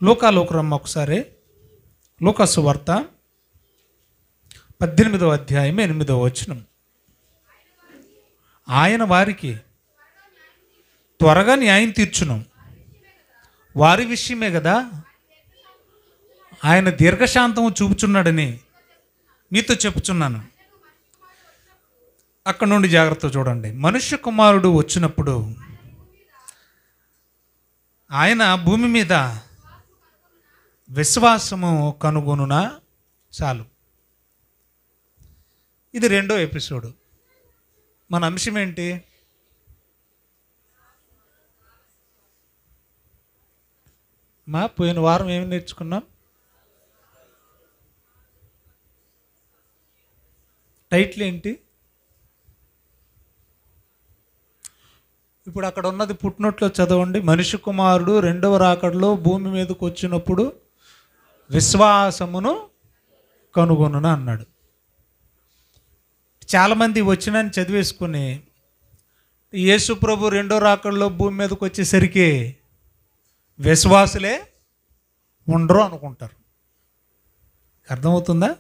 లోకాలోకరమ్మ ఒకసారి. లూకా సువార్త 18వ అధ్యాయం 8వ వచనం. ఆయన వారికి త్వరగా న్యాయం తీర్చును, వారి విషయమే కదా ఆయన దీర్ఘశాంతము చూపుచున్నాడని మీతో చెప్పుచున్నాను. అక్కడ నుండి జాగ్రత్త చూడండి. మనుష్య కుమారుడు వచ్చినప్పుడు ఆయన భూమి మీద విశ్వాసము కనుగొనునా చాలు. ఇది 2వ ఎపిసోడు. మన అంశం ఏంటి? పోయిన వారం ఏమి నేర్చుకున్నాం? టైటిల్ ఏంటి? ఇప్పుడు అక్కడ ఉన్నది పుట్టినట్లో చదవండి. మనిషి కుమారుడు 2వ రాకడలో భూమి మీదకి వచ్చినప్పుడు విశ్వాసమును కనుగొనున అన్నాడు. చాలామంది వచ్చినని చదివేసుకుని యేసు ప్రభు 2వ రాకడలో భూమి మీదకి వచ్చేసరికి విశ్వాసులే ఉండరు అనుకుంటారు. అర్థమవుతుందా?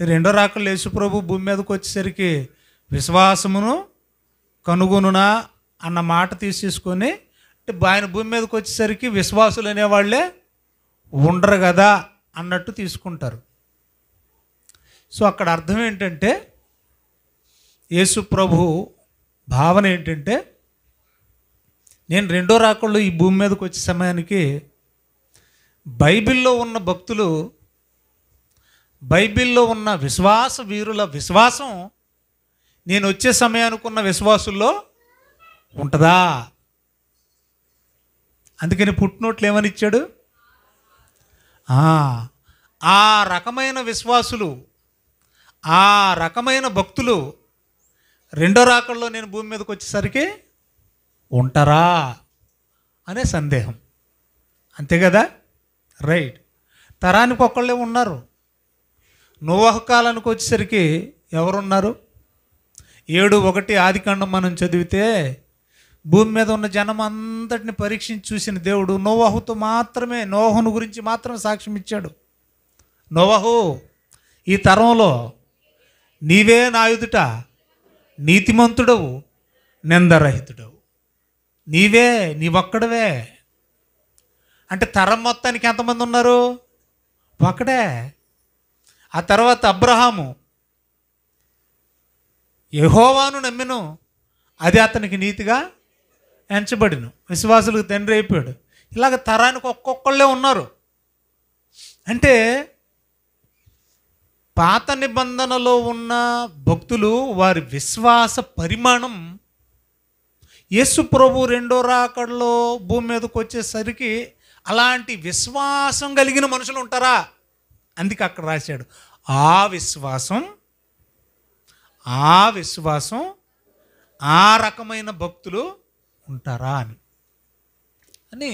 2వ రాకడలో యేసు ప్రభు భూమి మీదకి వచ్చేసరికి విశ్వాసమును కనుగొనునా అన్న మాట తీసేసుకొని ఆయన భూమి మీదకి వచ్చేసరికి విశ్వాసులు అనేవాళ్ళే ఉండరు కదా అన్నట్టు తీసుకుంటారు. సో అక్కడ అర్థం ఏంటంటే, యేసు ప్రభు భావన ఏంటంటే, నేను 2వ రాకడలో ఈ భూమి మీదకి వచ్చే సమయానికి బైబిల్లో ఉన్న భక్తులు, బైబిల్లో ఉన్న విశ్వాస వీరుల విశ్వాసం నేను వచ్చే సమయానికి ఉన్న విశ్వాసుల్లో ఉంటుందా? అందుకని పుట్టినోట్లు ఏమని ఇచ్చాడు? ఆ రకమైన విశ్వాసులు, ఆ రకమైన భక్తులు 2వ రాకడలో నేను భూమి మీదకి వచ్చేసరికి ఉంటారా అనే సందేహం. అంతే కదా? రైట్. తరానికి ఒక్కళ్ళే ఉన్నారు. నోవహు కాలానికి వచ్చేసరికి ఎవరున్నారు? 7:1 ఆదికాండం మనం చదివితే భూమి మీద ఉన్న జనం అంతటిని పరీక్షించి చూసిన దేవుడు నోవహుతో మాత్రమే, నోవహును గురించి మాత్రమే సాక్ష్యం ఇచ్చాడు. నోవహు, ఈ తరంలో నీవే నా ఎదుట నీతిమంతుడవు, నిందరహితుడవు, నీవొక్కడవే. అంటే తరం మొత్తానికి ఎంతమంది ఉన్నారు? ఒక్కడే. ఆ తర్వాత అబ్రహాము యెహోవాను నమ్మెను, అది అతనికి నీతిగా ఎంచబడిను, విశ్వాసులకు తండ్రి అయిపోయాడు. ఇలాగ తరానికి ఒక్కొక్కళ్ళే ఉన్నారు. అంటే పాత నిబంధనలో ఉన్న భక్తులు వారి విశ్వాస పరిమాణం యేసు ప్రభు 2వ రాకడలో భూమి మీదకి వచ్చేసరికి అలాంటి విశ్వాసం కలిగిన మనుషులు ఉంటారా? అందుకే అక్కడ రాశాడు, ఆ విశ్వాసం ఆ రకమైన భక్తులు ఉంటారా అని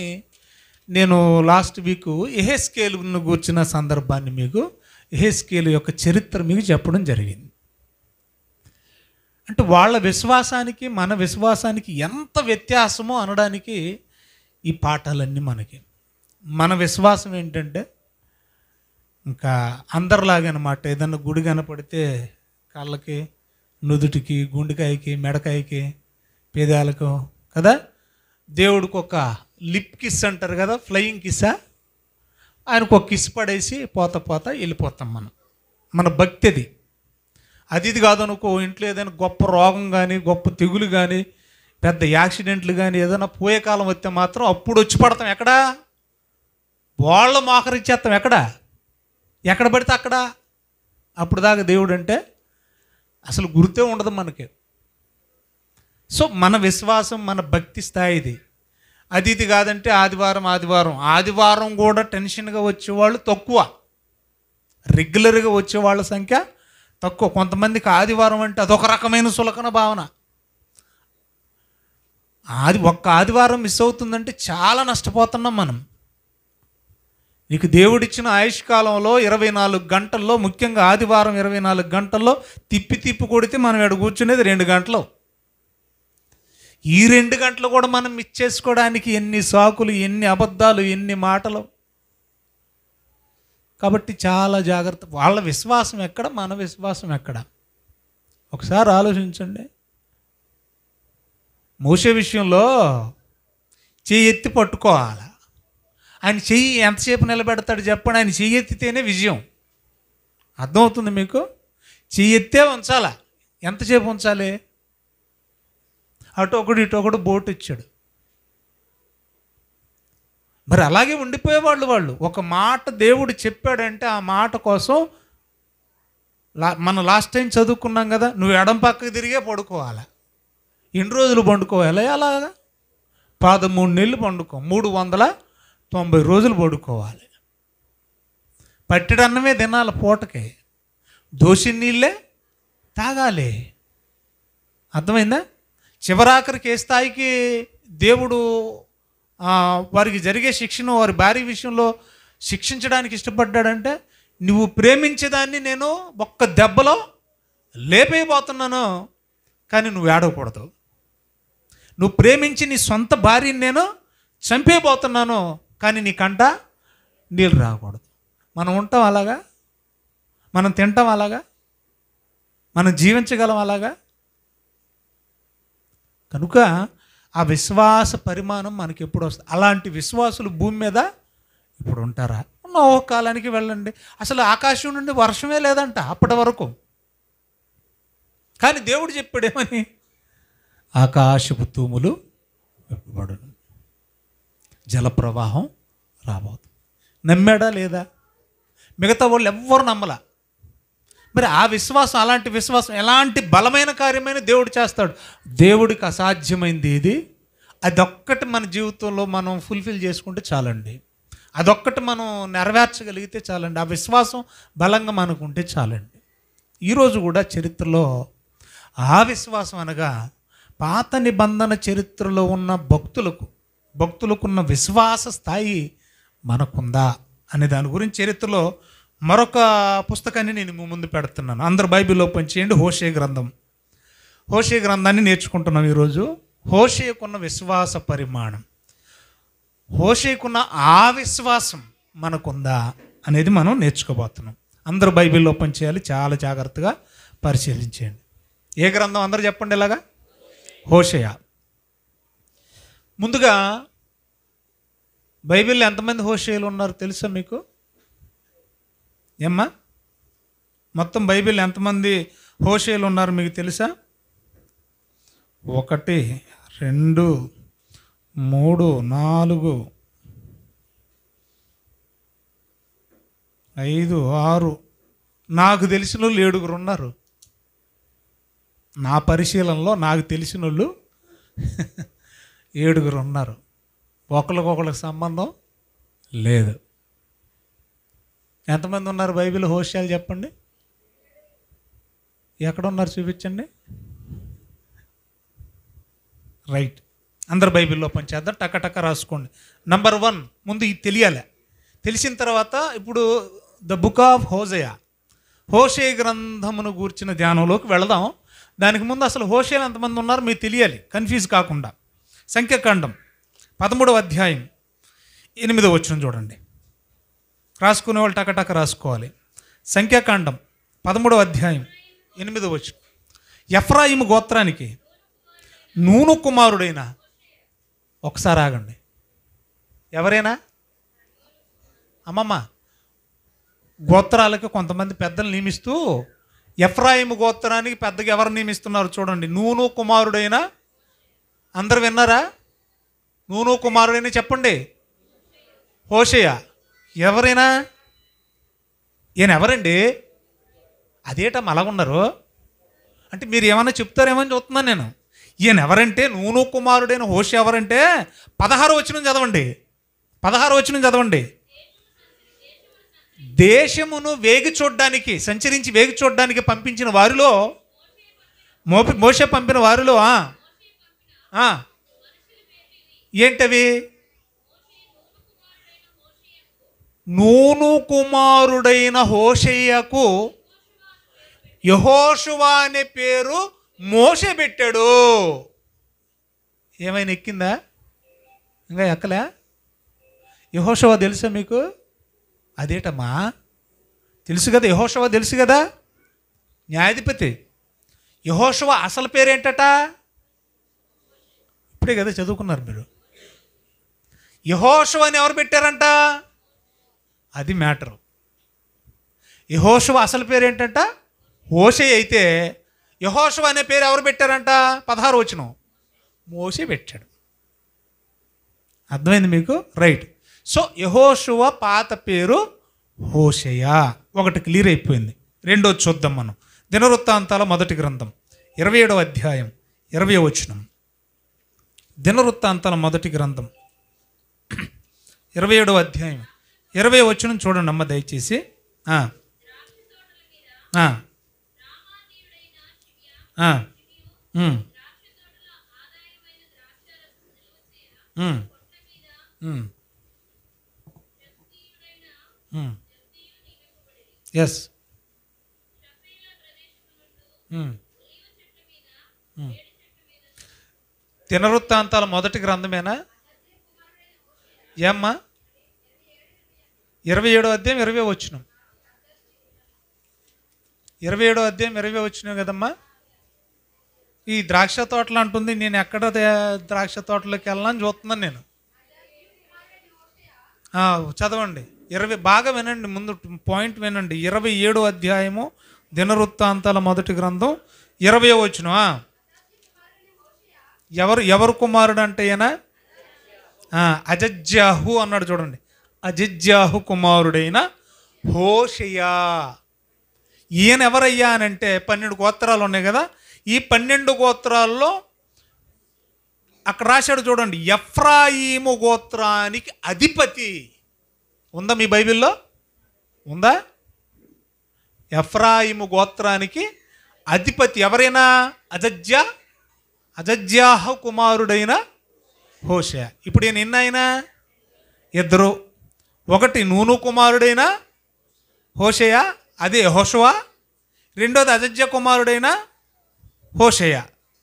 నేను లాస్ట్ వీక్ యెహెజ్కేలును గూర్చిన సందర్భాన్ని మీకు, యెహెజ్కేలు యొక్క చరిత్ర మీకు చెప్పడం జరిగింది. అంటే వాళ్ళ విశ్వాసానికి మన విశ్వాసానికి ఎంత వ్యత్యాసమో అనడానికి ఈ పాఠాలన్నీ మనకి. మన విశ్వాసం ఏంటంటే ఇంకా అందరిలాగే అన్నమాట. ఏదన్నా గుడి కనపడితే కాళ్ళకి, నుదుటికి, గుండెకాయకి, మెడకాయకి, పేదాలకు కదా, దేవుడికి ఒక లిప్ కిస్ అంటారు కదా, ఫ్లయింగ్ కిస్సా, ఆయనకు ఒక కిస్ పడేసి పోతా వెళ్ళిపోతాం మనం. మన భక్తి అది. ఇది కాదనుకో, ఇంట్లో ఏదైనా గొప్ప రోగం కానీ, గొప్ప తెగులు కానీ, పెద్ద యాక్సిడెంట్లు కానీ ఏదైనా పోయే కాలం వస్తే మాత్రం అప్పుడు వచ్చి పడతాం. ఎక్కడా? వాళ్ళ మోకరిచ్చేస్తాం. ఎక్కడ పడితే అక్కడ. అప్పుడు దాకా దేవుడు అంటే అసలు గుర్తే ఉండదు మనకి. సో మన విశ్వాసం, మన భక్తి స్థాయిది. ఇది కాదంటే ఆదివారం కూడా టెన్షన్గా వచ్చేవాళ్ళు తక్కువ, రెగ్యులర్గా వచ్చేవాళ్ళ సంఖ్య తక్కువ. కొంతమందికి ఆదివారం అంటే అదొక రకమైన సులకన భావన. ఒక్క ఆదివారం మిస్ అవుతుందంటే చాలా నష్టపోతున్నాం మనం. నీకు దేవుడిచ్చిన ఆయుష్కాలంలో 24 గంటల్లో, ముఖ్యంగా ఆదివారం 24 గంటల్లో తిప్పి కొడితే మనం ఇక్కడ కూర్చునేది 2 గంటలు. ఈ 2 గంటలు కూడా మనం మిస్ చేసుకోవడానికి ఎన్ని సాకులు, ఎన్ని అబద్ధాలు, ఎన్ని మాటలు. కాబట్టి చాలా జాగ్రత్త. వాళ్ళ విశ్వాసం ఎక్కడ, మన విశ్వాసం ఎక్కడ? ఒకసారి ఆలోచించండి. మోషే విషయంలో చెయ్యి ఎత్తి పట్టుకోవాలి. ఆయన చెయ్యి ఎంతసేపు నిలబెడతాడు చెప్పండి? ఆయన చెయ్యి ఎత్తితేనే విజయం. అర్థమవుతుంది మీకు? చెయ్యి ఎత్తే ఉంచాలా. ఎంతసేపు ఉంచాలి? అటు ఒకడు ఇటు ఒకడు బోటు ఇచ్చాడు. మరి అలాగే ఉండిపోయేవాళ్ళు వాళ్ళు. ఒక మాట దేవుడు చెప్పాడంటే ఆ మాట కోసం మనం లాస్ట్ టైం చదువుకున్నాం కదా, నువ్వు ఎడం పక్కకు తిరిగే పడుకోవాలి. ఎన్ని రోజులు పండుకోవాలి? అలాగా 13 నెలలు పండుకో, 390 రోజులు పడుకోవాలి. పట్టెడన్నమే తినాలి, పూటకి దోసి నీళ్ళే తాగాలి. అర్థమైందా? చివరాఖరికి ఏ స్థాయికి దేవుడు వారికి జరిగే శిక్షను వారి భార్య విషయంలో శిక్షించడానికి ఇష్టపడ్డాడంటే, నువ్వు ప్రేమించేదాన్ని నేను ఒక్క దెబ్బలో లేపైపోతున్నాను, కానీ నువ్వు ఏడవకూడదు. నువ్వు ప్రేమించి నీ సొంత భార్యని నేను చంపేయబోతున్నాను, కానీ నీ కంట నీళ్ళు రాకూడదు. మనం ఉంటాం అలాగా? మనం తింటాం అలాగా? మనం జీవించగలం అలాగా? కనుక ఆ విశ్వాస పరిమాణం మనకి ఎప్పుడు వస్తుంది? అలాంటి విశ్వాసులు భూమి మీద ఇప్పుడు ఉంటారా? నోవ కాలానికి వెళ్ళండి, అసలు ఆకాశం నుండి వర్షమే లేదంట అప్పటి వరకు. కానీ దేవుడు చెప్పాడేమని? ఆకాశపు తూములు విప్పబడును, జలప్రవాహం రాబోతుంది. నమ్మాడా లేదా? మిగతా వాళ్ళు ఎవ్వరు నమ్మలా. మరి ఆ విశ్వాసం, అలాంటి విశ్వాసం ఎలాంటి బలమైన కార్యమైన దేవుడు చేస్తాడు. దేవుడికి అసాధ్యమైంది ఇది. అదొక్కటి మన జీవితంలో మనం ఫుల్ఫిల్ చేసుకుంటే చాలండి. అదొక్కటి మనం నెరవేర్చగలిగితే చాలండి. ఆ విశ్వాసం బలంగా మనకు ఉంటే చాలండి. ఈరోజు కూడా చరిత్రలో ఆ విశ్వాసం అనగా పాత నిబంధన చరిత్రలో ఉన్న భక్తులకున్న విశ్వాస స్థాయి మనకుందా అనే దాని గురించి చరిత్రలో మరొక పుస్తకాన్ని నేను ముందు పెడుతున్నాను. అందరు బైబిల్లో ఓపెన్ చేయండి. హోషే గ్రంథాన్ని నేర్చుకుంటున్నాం ఈరోజు. హోషేకున్న విశ్వాస పరిమాణం, హోషేకున్న ఆ విశ్వాసం మనకుందా అనేది మనం నేర్చుకోబోతున్నాం. అందరూ బైబిల్లో ఓపెన్ చేయాలి, చాలా జాగ్రత్తగా పరిశీలించేయండి. ఏ గ్రంథం అందరూ చెప్పండి ఇలాగా? హోషేయ. ముందుగా బైబిల్లో ఎంతమంది హోషేయులు ఉన్నారు తెలుసా మీకు? ఏమ్మా, మొత్తం బైబిల్ ఎంతమంది హోషేయులు ఉన్నారు మీకు తెలుసా? 1 2 3 4 5 6 నాకు తెలిసిన వాళ్ళు 7 ఉన్నారు. నా పరిశీలనలో నాకు తెలిసిన వాళ్ళు 7 ఉన్నారు. ఒకరికొకరికి సంబంధం లేదు. ఎంతమంది ఉన్నారు బైబిల్ హోషేయాలు చెప్పండి? ఎక్కడున్నారు చూపించండి. రైట్, అందరు బైబిల్లో ఓపెన్ చేద్దాం, టక్క రాసుకోండి. నంబర్ 1 ముందు ఇది తెలియాలి. తెలిసిన తర్వాత ఇప్పుడు ద బుక్ ఆఫ్ హోషే గ్రంథమును గూర్చిన ధ్యానంలోకి వెళదాం. దానికి ముందు అసలు హోషేలు ఎంతమంది ఉన్నారు మీకు తెలియాలి, కన్ఫ్యూజ్ కాకుండా. సంఖ్యాకాండం 13వ అధ్యాయం 8వ వచనం చూడండి. రాసుకునే వాళ్ళు టక రాసుకోవాలి. సంఖ్యాకాండం 13వ అధ్యాయం 8వ వచనం. ఎఫ్రాయిము గోత్రానికి నూను కుమారుడైన, ఒకసారి ఆగండి, ఎవరైనా అమ్మమ్మ గోత్రాలకి కొంతమంది పెద్దలు నియమిస్తూ ఎఫ్రాయిము గోత్రానికి పెద్దగా ఎవరు నియమిస్తున్నారు చూడండి. నూను కుమారుడైన, అందరు విన్నారా? నూను కుమారుడైన చెప్పండి. హోషేయ. ఎవరైనా? ఈయన ఎవరండి? అదేటమ్మా అలాగున్నారు అంటే మీరు ఏమన్నా చెప్తారేమని చూస్తున్నాను నేను. ఈయన ఎవరంటే నూను కుమారుడైన హోషేయ ఎవరంటే 16వ వచనం చదవండి. 16వ వచనం చదవండి. దేశమును సంచరించి వేగి చూడడానికి పంపించిన వారిలో, మోషే పంపిన వారిలో ఏంటవి? నూను కుమారుడైన హోషేయకు యెహోషువ అనే పేరు మోషే పెట్టాడు. ఏమైనా ఎక్కిందా? ఇంకా ఎక్కలే. యెహోషువ తెలుసా మీకు? అదేటమ్మా తెలుసు కదా, యెహోషువ తెలుసు కదా, న్యాయాధిపతి. యెహోషువ అసలు పేరేంటట? ఇప్పుడే కదా చదువుకున్నారు మీరు. యెహోషువ అని ఎవరు పెట్టారంట? అది మ్యాటరు. యెహోషువ అసలు పేరేంటంట? హోషే. అయితే యెహోషువ అనే పేరు ఎవరు పెట్టారంట? 16వ వచనం, మోషే పెట్టాడు. అర్థమైంది మీకు? రైట్. సో యెహోషువ పాత పేరు హోషేయ. ఒకటి క్లియర్ అయిపోయింది. రెండోది చూద్దాం మనం. దినవృత్తాంతాల మొదటి గ్రంథం 27వ అధ్యాయం 20వ వచనం. దినవృత్తాంతాల మొదటి గ్రంథం 27వ అధ్యాయం 20వ వచనం చూడండి అమ్మ దయచేసి. ఎస్. దినవృత్తాంతాల మొదటి గ్రంథమేనా ఏమ్మా? 27వ అధ్యాయం 20వ వచనం. 27వ అధ్యాయం 20వ వచనం కదమ్మా. ఈ ద్రాక్ష తోటలు అంటుంది, నేను ఎక్కడ ద్రాక్ష తోటలోకి వెళ్ళాలని చూస్తున్నాను నేను. చదవండి 20, బాగా వినండి, ముందు పాయింట్ వినండి. 27వ అధ్యాయము దినవృత్తాంతాల మొదటి గ్రంథం 20వ వచనం. ఎవరు కుమారుడు అంటే ఈయన అజజ్యాహు అన్నాడు చూడండి. అజజ్యాహు కుమారుడైన హోషేయ. ఈయన ఎవరయ్యా అని అంటే 12 గోత్రాలు ఉన్నాయి కదా. ఈ 12 గోత్రాల్లో అక్కడ రాశాడు చూడండి, ఎఫ్రాయిము గోత్రానికి అధిపతి. ఉందా మీ బైబిల్లో? ఉందా? ఎఫ్రాయిము గోత్రానికి అధిపతి ఎవరైనా? అజజ్యాహు కుమారుడైన హోషేయ. ఇప్పుడు ఈయన ఎన్ని ఆయన? ఇద్దరు. ఒకటి నూను కుమారుడైన హోషేయ, అదే యెహోషువ. రెండోది అజజ్యా కుమారుడైన హోషేయ.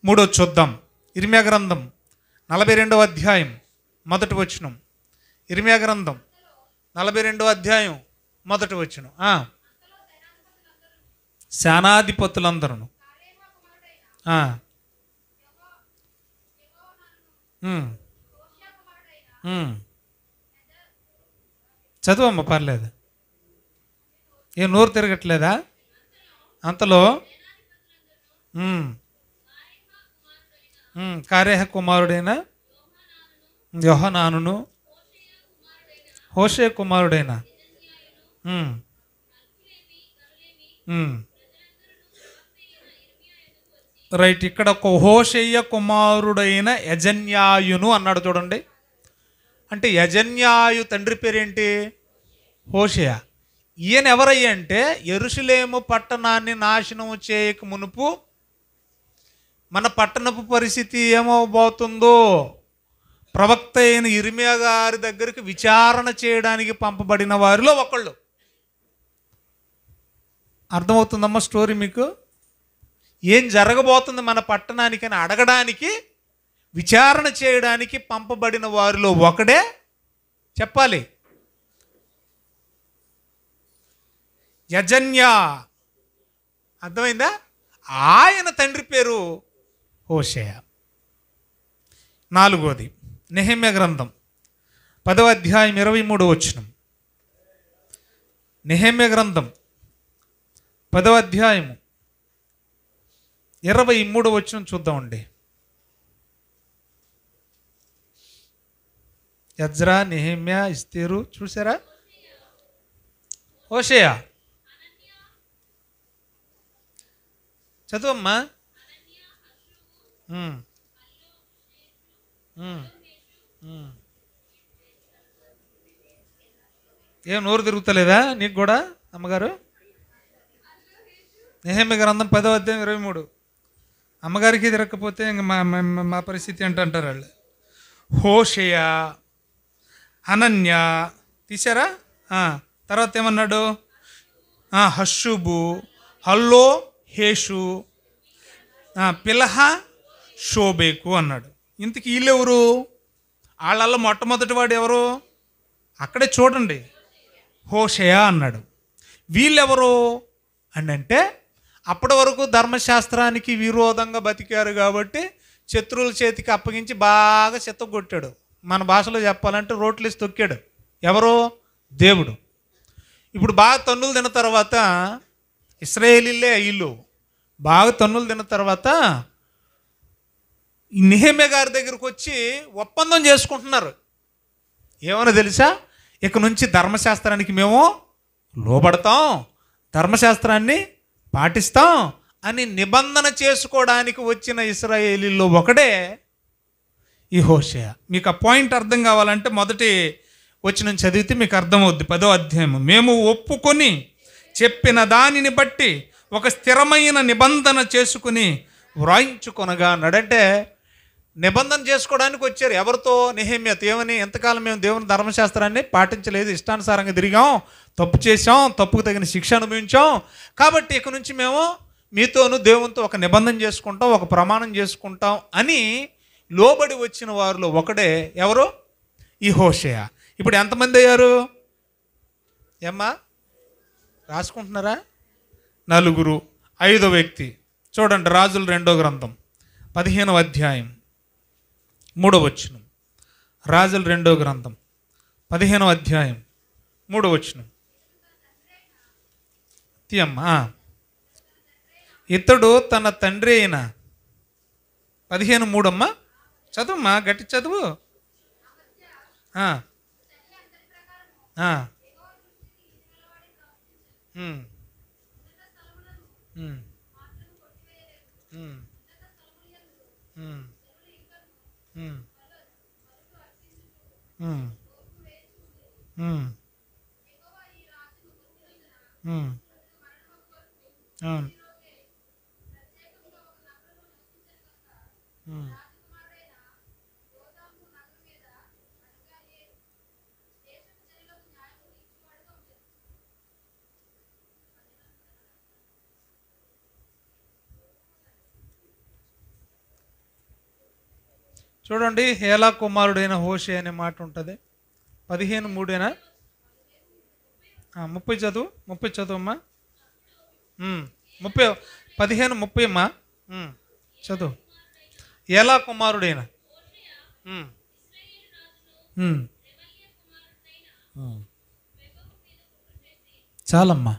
మూడోది చూద్దాం. ఇర్మియా గ్రంథం 42వ అధ్యాయం మొదటి వచనం. ఇర్మియా గ్రంథం 42వ అధ్యాయం మొదటి వచనం. సేనాధిపతులందరూ చదువమ్మ, పర్లేదు. ఏ నోరు తిరగట్లేదా? అంతలో కారేహ కుమారుడైన యోహనానును, హోషే కుమారుడైన రైట్. ఇక్కడ ఒక హోషేయ కుమారుడైన యజన్యాయును అన్నాడు చూడండి. అంటే యజన్యాయు తండ్రి పేరేంటి? హోషేయ. ఈయన ఎవరయ్యా అంటే యెరూషలేము పట్టణాన్ని నాశనం చేయక మునుపు మన పట్టణపు పరిస్థితి ఏమవబోతుందో ప్రవక్త అయిన ఇర్మియా గారి దగ్గరికి విచారణ చేయడానికి పంపబడిన వారిలో ఒకళ్ళు. అర్థమవుతుందమ్మా స్టోరీ మీకు? ఏం జరగబోతుంది మన పట్టణానికి అని అడగడానికి, విచారణ చేయడానికి పంపబడిన వారిలో ఒకడే చెప్పాలి. యజన్యా. అర్థమైందా? ఆయన తండ్రి పేరు హోషేయ. నాలుగోది నెహెమ్యా గ్రంథం 10వ అధ్యాయం 23వ వచనం. నెహెమ్యా గ్రంథం 10వ అధ్యాయం 23వ వచనం చూద్దామండి. ఎజ్రా, నెహెమ్యా, ఎస్తేరు చూసారా? హోషేయ చదువమ్మా. ఏం నోరు తిరుగుతలేదా నీకు కూడా అమ్మగారు? నెహెమ్యా గ్రంథం 10వ అధ్యాయం 23. అమ్మగారికి తిరగకపోతే ఇంక మా పరిస్థితి ఏంటంటారు వాళ్ళు. హోషేయ, హనన్య తీసారా? తర్వాత ఏమన్నాడు? హషుబు, హల్లో, హేషు, పిలహ, షోబేకు అన్నాడు. ఇంతకీ వీళ్ళెవరు? వాళ్ళల్లో మొట్టమొదటి వాడు ఎవరు? అక్కడే చూడండి, హోషేయ అన్నాడు. వీళ్ళెవరు అని అంటే అప్పటి వరకు ధర్మశాస్త్రానికి విరోధంగా బతికారు కాబట్టి శత్రువుల చేతికి అప్పగించి బాగా చెత్తగొట్టాడు. మన భాషలో చెప్పాలంటే రోట్లేసి తొక్కాడు. ఎవరు? దేవుడు. ఇప్పుడు బాగా తన్నులు తిన్న తర్వాత ఇశ్రాయేలీలే వీళ్ళు బాగా తన్నులు తిన్న తర్వాత నెహెమ్యా గారి దగ్గరకు వచ్చి ఒప్పందం చేసుకుంటున్నారు. ఏమన్నా తెలుసా? ఇక నుంచి ధర్మశాస్త్రానికి మేము లోబడతాం, ధర్మశాస్త్రాన్ని పాటిస్తాం అని నిబంధన చేసుకోవడానికి వచ్చిన ఇశ్రాయేలీల్లో ఒకడే ఈ హోషేయ. మీకు ఆ పాయింట్ అర్థం కావాలంటే మొదటి వచనం చదివితే మీకు అర్థమవుద్ది. 10వ అధ్యాయం. మేము ఒప్పుకొని చెప్పిన దానిని బట్టి ఒక స్థిరమైన నిబంధన చేసుకుని వ్రాయించుకొనగా అన్నాడంటే నిబంధన చేసుకోవడానికి వచ్చారు. ఎవరితో? నెహెమ్యాతో. ఏమని? ఎంతకాలం మేము దేవుని ధర్మశాస్త్రాన్ని పాటించలేదు, ఇష్టానుసారంగా తిరిగాం, తప్పు చేసాం, తప్పుకు తగిన శిక్ష అనుభవించాం, కాబట్టి ఇక నుంచి మేము మీతోనూ దేవునితో ఒక నిబంధన చేసుకుంటాం, ఒక ప్రమాణం చేసుకుంటాం అని లోబడి వచ్చిన వారిలో ఒకడే ఎవరు? ఈ హోషేయ. ఇప్పుడు ఎంతమంది అయ్యారు? ఏమ్మా రాసుకుంటున్నారా? 4. 5వ వ్యక్తి చూడండి. రాజుల 2వ గ్రంథం 15వ అధ్యాయం 3వ వచనం. రాజుల 2వ గ్రంథం 15వ అధ్యాయం 3వ వచనం. తీయమ్మా. ఇతడు తన తండ్రి అయిన 15:3 అమ్మా. చదువుమ్మా, గట్టి చదువు. చూడండి, హేలా కుమారుడైన హోషే అనే మాట ఉంటుంది. 15:3 30 చదువు. 30 చదువు అమ్మా. 15:30 అమ్మా. చదువు. ఏలా కుమారుడైన చాలమ్మా.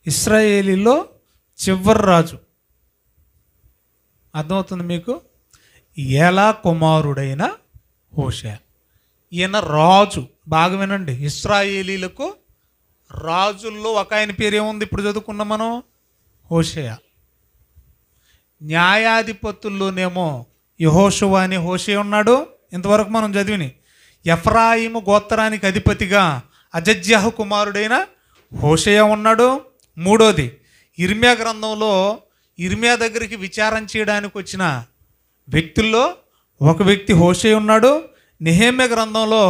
ఇశ్రాయేలీలో చివరి రాజు. అర్థమవుతుంది మీకు? ఏలా కుమారుడైన హోషేయ. ఈయన రాజు. బాగా వినండి. ఇశ్రాయేలీలకు రాజుల్లో ఒక ఆయన పేరు ఏముంది? ఇప్పుడు చదువుకున్నాం మనం, హోషేయ. న్యాయాధిపతుల్లోనేమో యెహోషువ అని హోషేయ ఉన్నాడు. ఇంతవరకు మనం చదివిని. ఎఫ్రాయిము గోత్రానికి అధిపతిగా అజజ్యాహు కుమారుడైన హోషేయ ఉన్నాడు. 3వది ఇర్మియా గ్రంథంలో ఇర్మియా దగ్గరికి విచారణ చేయడానికి వచ్చిన వ్యక్తుల్లో ఒక వ్యక్తి హోషేయ ఉన్నాడు. నెహెమ్యా గ్రంథంలో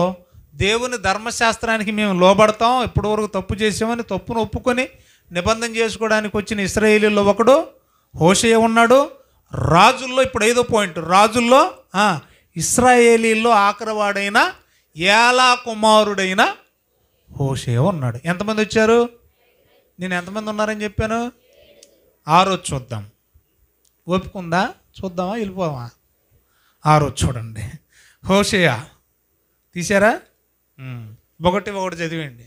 దేవుని ధర్మశాస్త్రానికి మేము లోబడతాం, ఇప్పటివరకు తప్పు చేసామని తప్పును ఒప్పుకొని నిబంధన చేసుకోవడానికి వచ్చిన ఇశ్రాయేలీల్లో ఒకడు హోషేయ ఉన్నాడు. రాజుల్లో ఇప్పుడు 5వ పాయింట్. రాజుల్లో ఇశ్రాయేలీల్లో ఆఖరివాడైన ఏలా కుమారుడైన హోషేయ ఉన్నాడు. ఎంతమంది వచ్చారు? నేను ఎంతమంది ఉన్నారని చెప్పాను? 6 చూద్దాం. ఓపికందా? చూద్దామా? వెళ్ళిపోదామా? 6 చూడండి. హోషేయ తీసారా? 1:1 చదివండి.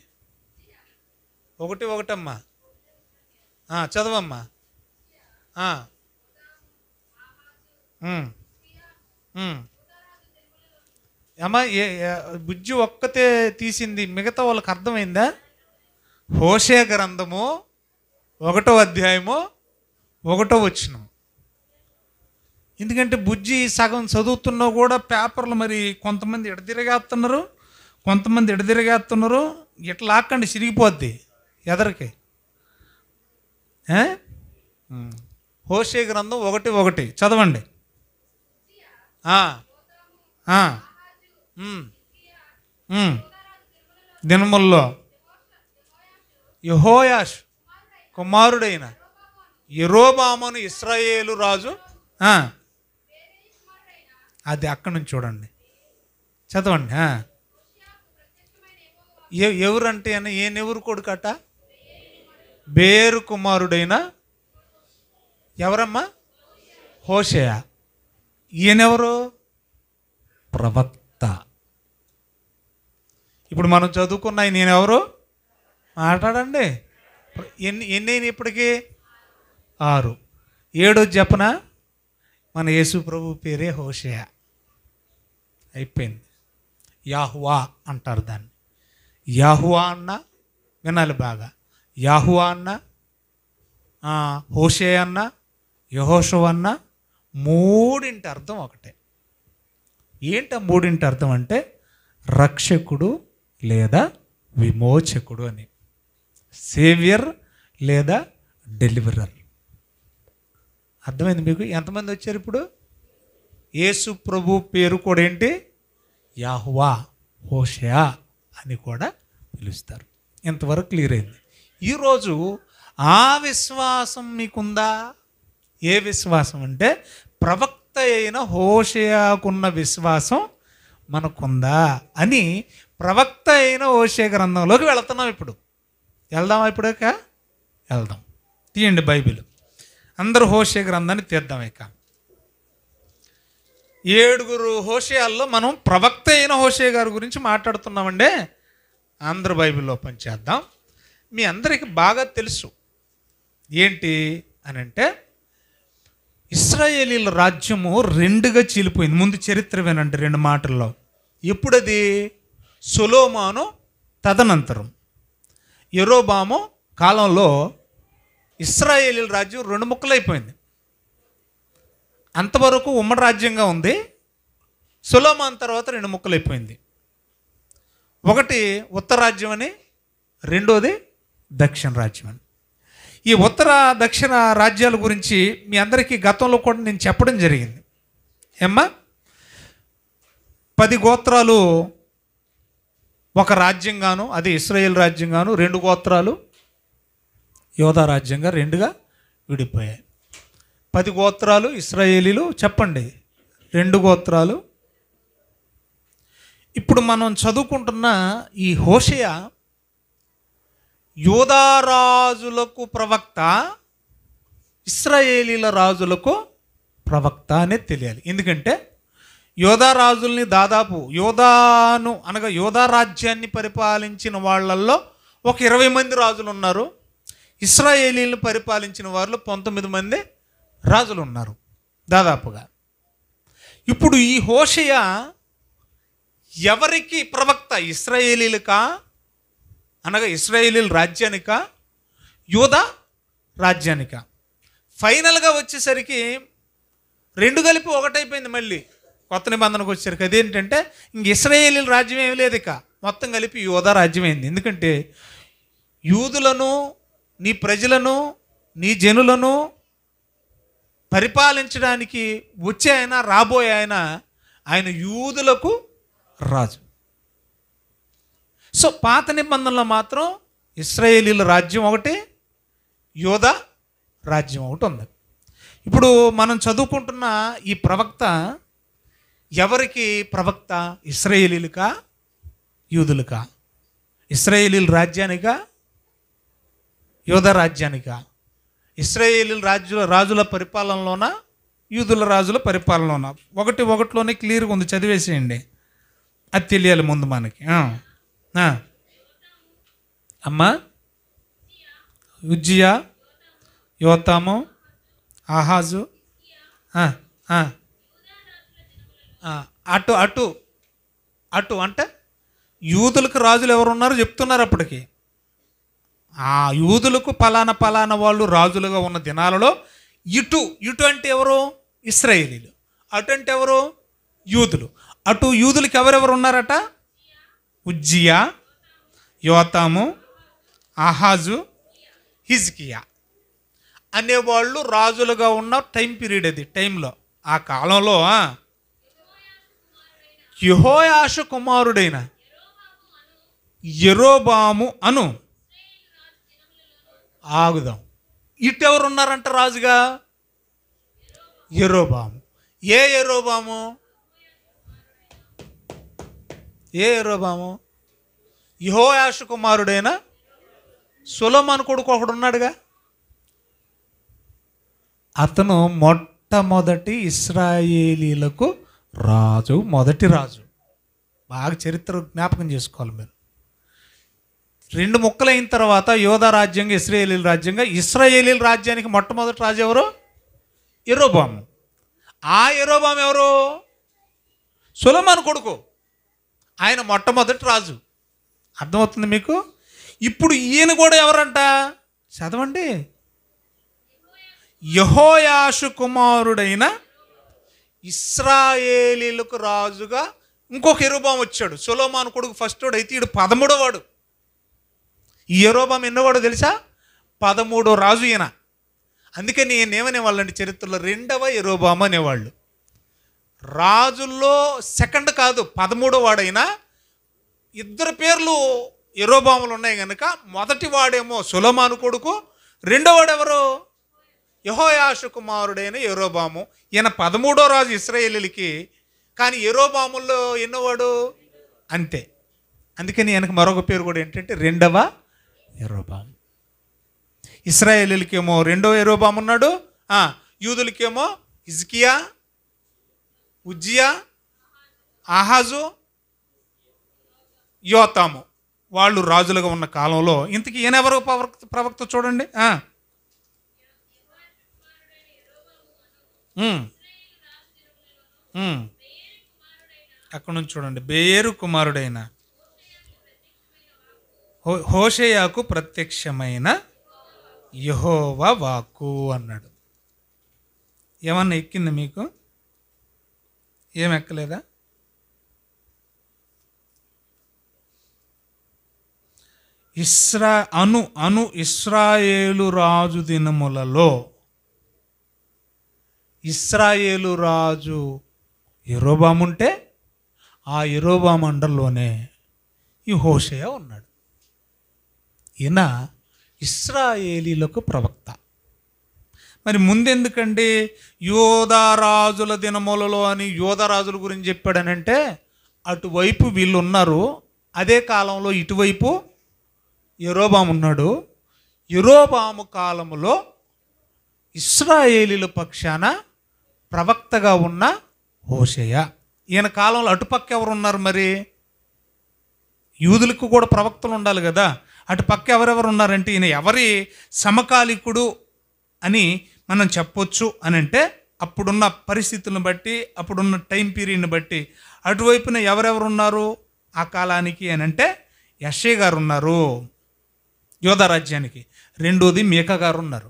1:1 అమ్మా. చదవమ్మా. అమ్మా, బుజ్జి ఒక్కతే తీసింది, మిగతా వాళ్ళకి అర్థమైందా? హోషేయ గ్రంథము 1వ అధ్యాయము 1వ వచనం. ఎందుకంటే బుజ్జి సగం చదువుతున్నా కూడా పేపర్లు మరి కొంతమంది ఎడదిరగేస్తున్నారు, కొంతమంది ఎడదిరగేస్తున్నారు. ఇట్లా లాక్కండి, సిరిగిపోద్ది ఎదరికి. హోషేయ గ్రంథం 1:1 చదవండి. దినముల్లో యెహోయాషు కుమారుడైన యెరోబామును ఇశ్రాయేలు రాజు. అది అక్కడి నుంచి చూడండి, చదవండి. ఎవరంటే ఈయన ఎవరు కొడుకట? బేరు కుమారుడైన ఎవరమ్మా? హోషేయ. ఈయనెవరు? ప్రవక్త. ఇప్పుడు మనం చదువుకున్న నేనెవరు మాట్లాడండి. ఎన్ని ఇప్పటికీ? 6. 7 చెప్పన మన యేసు ప్రభు పేరే హోషేయ. అయిపోయింది. యాహువా అంటారు దాన్ని. యాహువా అన్న వినాలి బాగా. యాహువా అన్న, హోషేయ అన్న, యెహోషువ అన్న, మూడింటి అర్థం ఒకటే. ఏంటి ఆ మూడింటి అర్థం అంటే రక్షకుడు లేదా విమోచకుడు అని. సేవియర్ లేదా డెలివరర్. అర్థమైంది మీకు? ఎంతమంది వచ్చారు ఇప్పుడు? యేసు ప్రభు పేరు కూడా ఏంటి? యాహువా, హోషేయ అని కూడా పిలుస్తారు. ఇంతవరకు క్లియర్ అయింది. ఈరోజు ఆ విశ్వాసం మీకుందా? ఏ విశ్వాసం అంటే ప్రవక్త అయిన హోషేయకున్న విశ్వాసం మనకుందా అని ప్రవక్త అయిన హోషేయ గ్రంథంలోకి వెళుతున్నాం. ఇప్పుడు వెళ్దామా? ఇప్పుడాక వెళ్దాం. తీయండి బైబిల్. అందరూ హోషేయ గ్రంథాన్ని తీద్దాం. ఇక 7 హోషేయాల్లో మనం ప్రవక్త అయిన హోషేయ గారి గురించి మాట్లాడుతున్నామండి. అందరూ బైబిల్లో ఓపెన్ చేద్దాం. మీ అందరికీ బాగా తెలుసు ఏంటి అని అంటే ఇశ్రాయేలీల రాజ్యము 2గా చీలిపోయింది. ముందు చరిత్ర వినండి 2 మాటల్లో. ఎప్పుడది? సొలొమోను తదనంతరం యెరోబాము కాలంలో ఇశ్రాయేలీల రాజ్యం 2 ముక్కలైపోయింది. అంతవరకు ఉమ్మడి రాజ్యంగా ఉంది. సొలొమోను తర్వాత 2 ముక్కలైపోయింది. ఒకటి ఉత్తర రాజ్యం అని, రెండోది దక్షిణ రాజ్యం అని. ఈ ఉత్తర దక్షిణ రాజ్యాల గురించి మీ అందరికీ గతంలో కూడా నేను చెప్పడం జరిగింది. ఏమ్మా? 10 గోత్రాలు ఒక రాజ్యంగాను, అది ఇశ్రాయేల్ రాజ్యంగాను, 2 గోత్రాలు యోధా రాజ్యంగా 2గా విడిపోయాయి. 10 గోత్రాలు ఇశ్రాయేలీలు చెప్పండి, 2 గోత్రాలు. ఇప్పుడు మనం చదువుకుంటున్న ఈ హోషేయ యోధా రాజులకు ప్రవక్త, ఇశ్రాయేలీల రాజులకు ప్రవక్త అనేది తెలియాలి. ఎందుకంటే యోధా రాజుల్ని దాదాపు యోధాను అనగా యోధా రాజ్యాన్ని పరిపాలించిన వాళ్ళల్లో ఒక 20 మంది రాజులు ఉన్నారు. ఇశ్రాయేలీలను పరిపాలించిన వారిలో 19 మంది రాజులు ఉన్నారు దాదాపుగా. ఇప్పుడు ఈ హోషేయ ఎవరికి ప్రవక్త? ఇశ్రాయేలీలకా అనగా ఇశ్రాయేలీల రాజ్యానికా, యోధా రాజ్యానికా? ఫైనల్గా వచ్చేసరికి 2 కలిపి ఒకటైపోయింది. మళ్ళీ కొత్త నిబంధనకు వచ్చేసరికి అదేంటంటే ఇంక ఇశ్రాయేలీల రాజ్యం ఏమి లేదు, ఇక మొత్తం కలిపి యోధా రాజ్యం అయింది. ఎందుకంటే యూదులను, నీ ప్రజలను, నీ జనులను పరిపాలించడానికి వచ్చే ఆయన, రాబోయే ఆయన యూదులకు రాజు. సో పాత నిబంధనలో మాత్రం ఇశ్రాయేలీల రాజ్యం ఒకటి, యోధా రాజ్యం ఒకటి ఉంది. ఇప్పుడు మనం చదువుకుంటున్న ఈ ప్రవక్త ఎవరికి ప్రవక్త? ఇశ్రాయేలీలకా, యూదులకా? ఇశ్రాయేలీల రాజ్యానికా, యోధా రాజ్యానికా? ఇశ్రాయేలీల రాజుల పరిపాలనలోన, యూదుల రాజుల పరిపాలనలోన? 1:1 క్లియర్గా ఉంది, చదివేసేయండి. అది తెలియాలి ముందు మనకి. అమ్మా, ఉజ్జియా, యోతాము, ఆహాజు, అటు అటు అటు అంటే యూదులకు రాజులు ఎవరు ఉన్నారో చెప్తున్నారు అప్పటికి. ఆ యూదులకు పలానా వాళ్ళు రాజులుగా ఉన్న దినాలలో ఇటు ఇటు అంటే ఎవరు? ఇశ్రాయేలీలు. అటు అంటే ఎవరు? యూదులు. అటు యూదులకు ఎవరెవరు ఉన్నారట? ఉజ్జియా, యోతాము, ఆహాజు, హిజ్కియా అనేవాళ్ళు రాజులుగా ఉన్న టైం పీరియడ్ అది. టైంలో ఆ కాలంలో యెహోయాషు కుమారుడైన యెరోబాము అను. ఆగుదాం. ఇటు ఎవరు ఉన్నారంట రాజుగా? యెరోబాము. ఏ యెరోబాము? యెరోబాము యెహోయాషు కుమారుడైన సొలొమోను కొడుకు ఒకడు ఉన్నాడుగా, అతను మొట్టమొదటి ఇశ్రాయేలీలకు రాజు, మొదటి రాజు. బాగా చరిత్ర జ్ఞాపకం చేసుకోవాలి మీరు. 2 ముక్కలైన తర్వాత యోధా రాజ్యంగా, ఇశ్రాయేలీల రాజ్యంగా. ఇశ్రాయేలీల రాజ్యానికి మొట్టమొదటి రాజు ఎవరు? యెరోబాము. ఆ యెరోబాము ఎవరు? సొలొమోను కొడుకు. ఆయన మొట్టమొదటి రాజు. అర్థమవుతుంది మీకు? ఇప్పుడు ఈయన కూడా ఎవరంట? చదవండి. యెహోయాషు కుమారుడైన ఇశ్రాయేలీలకు రాజుగా ఇంకొక యెరోబాము వచ్చాడు. సొలొమోను కొడుకు ఫస్ట్ వాడు అయితే, ఈడు 13వ వాడు. ఈ యెరోబాము ఎన్నోవాడో తెలుసా? 13వ రాజు ఈయన. అందుకని ఈయన ఏమనేవాళ్ళండి చరిత్రలో? 2వ యెరోబాము అనేవాళ్ళు. రాజుల్లో సెకండ్ కాదు, 13వ వాడైనా. ఇద్దరు పేర్లు యెరోబాములు ఉన్నాయి కనుక మొదటి వాడేమో సొలొమోను కొడుకు, రెండో వాడెవరు? యెహోయాషు కుమారుడైన యెరోబాము. ఈయన 13వ రాజు ఇశ్రాయేలీలకి. కానీ యెరోబాముల్లో ఎన్నోవాడు? అంతే. అందుకని ఈయనకు మరొక పేరు కూడా ఏంటంటే 2వ యెరోబాము. ఇశ్రాయేలీలకేమో 2వ యెరోబాము ఉన్నాడు. యూదులకేమో హిజ్కియా, ఉజ్జియా, ఆహాజు, యోతాము. వాళ్ళు రాజులుగా ఉన్న కాలంలో ఇంతకీ ఈయన ఎవరు ప్రవక్త చూడండి. అక్కడ నుంచి చూడండి. బెయేరు కుమారుడైన హోషేయాకు ప్రత్యక్షమైన యెహోవా వాక్కు అన్నాడు. ఏమన్నా ఎక్కింది మీకు? ఏం ఎక్కలేదా? ఇశ్రాయేలు రాజు దినములలో ఇశ్రాయేలు రాజు యెరోబాము ఉంటే ఆ యెరోబాము మండలంలోనే ఈ హోషేయ ఉన్నాడు. ఈయన ఇశ్రాయేలీలకు ప్రవక్త. మరి ముందెందుకండి యోధా రాజుల దినములలో అని యోధా రాజుల గురించి చెప్పాడనంటే, అటువైపు వీళ్ళు ఉన్నారు, అదే కాలంలో ఇటువైపు యెరోబాము ఉన్నాడు. యెరోబాము కాలములో ఇశ్రాయేలీల పక్షాన ప్రవక్తగా ఉన్న హోషేయ. ఈయన కాలంలో అటుపక్క ఎవరు ఉన్నారు? మరి యూదులకు కూడా ప్రవక్తలు ఉండాలి కదా. అటుపక్క ఎవరెవరు ఉన్నారంటే ఈయన ఎవరి సమకాలికుడు అని మనం చెప్పొచ్చు అని అంటే, అప్పుడున్న పరిస్థితులను బట్టి, అప్పుడున్న టైం పీరియడ్ని బట్టి అటువైపున ఎవరెవరు ఉన్నారు ఆ కాలానికి అని అంటే, యెషయా గారు ఉన్నారు యోధా రాజ్యానికి. రెండోది మీకా గారు ఉన్నారు.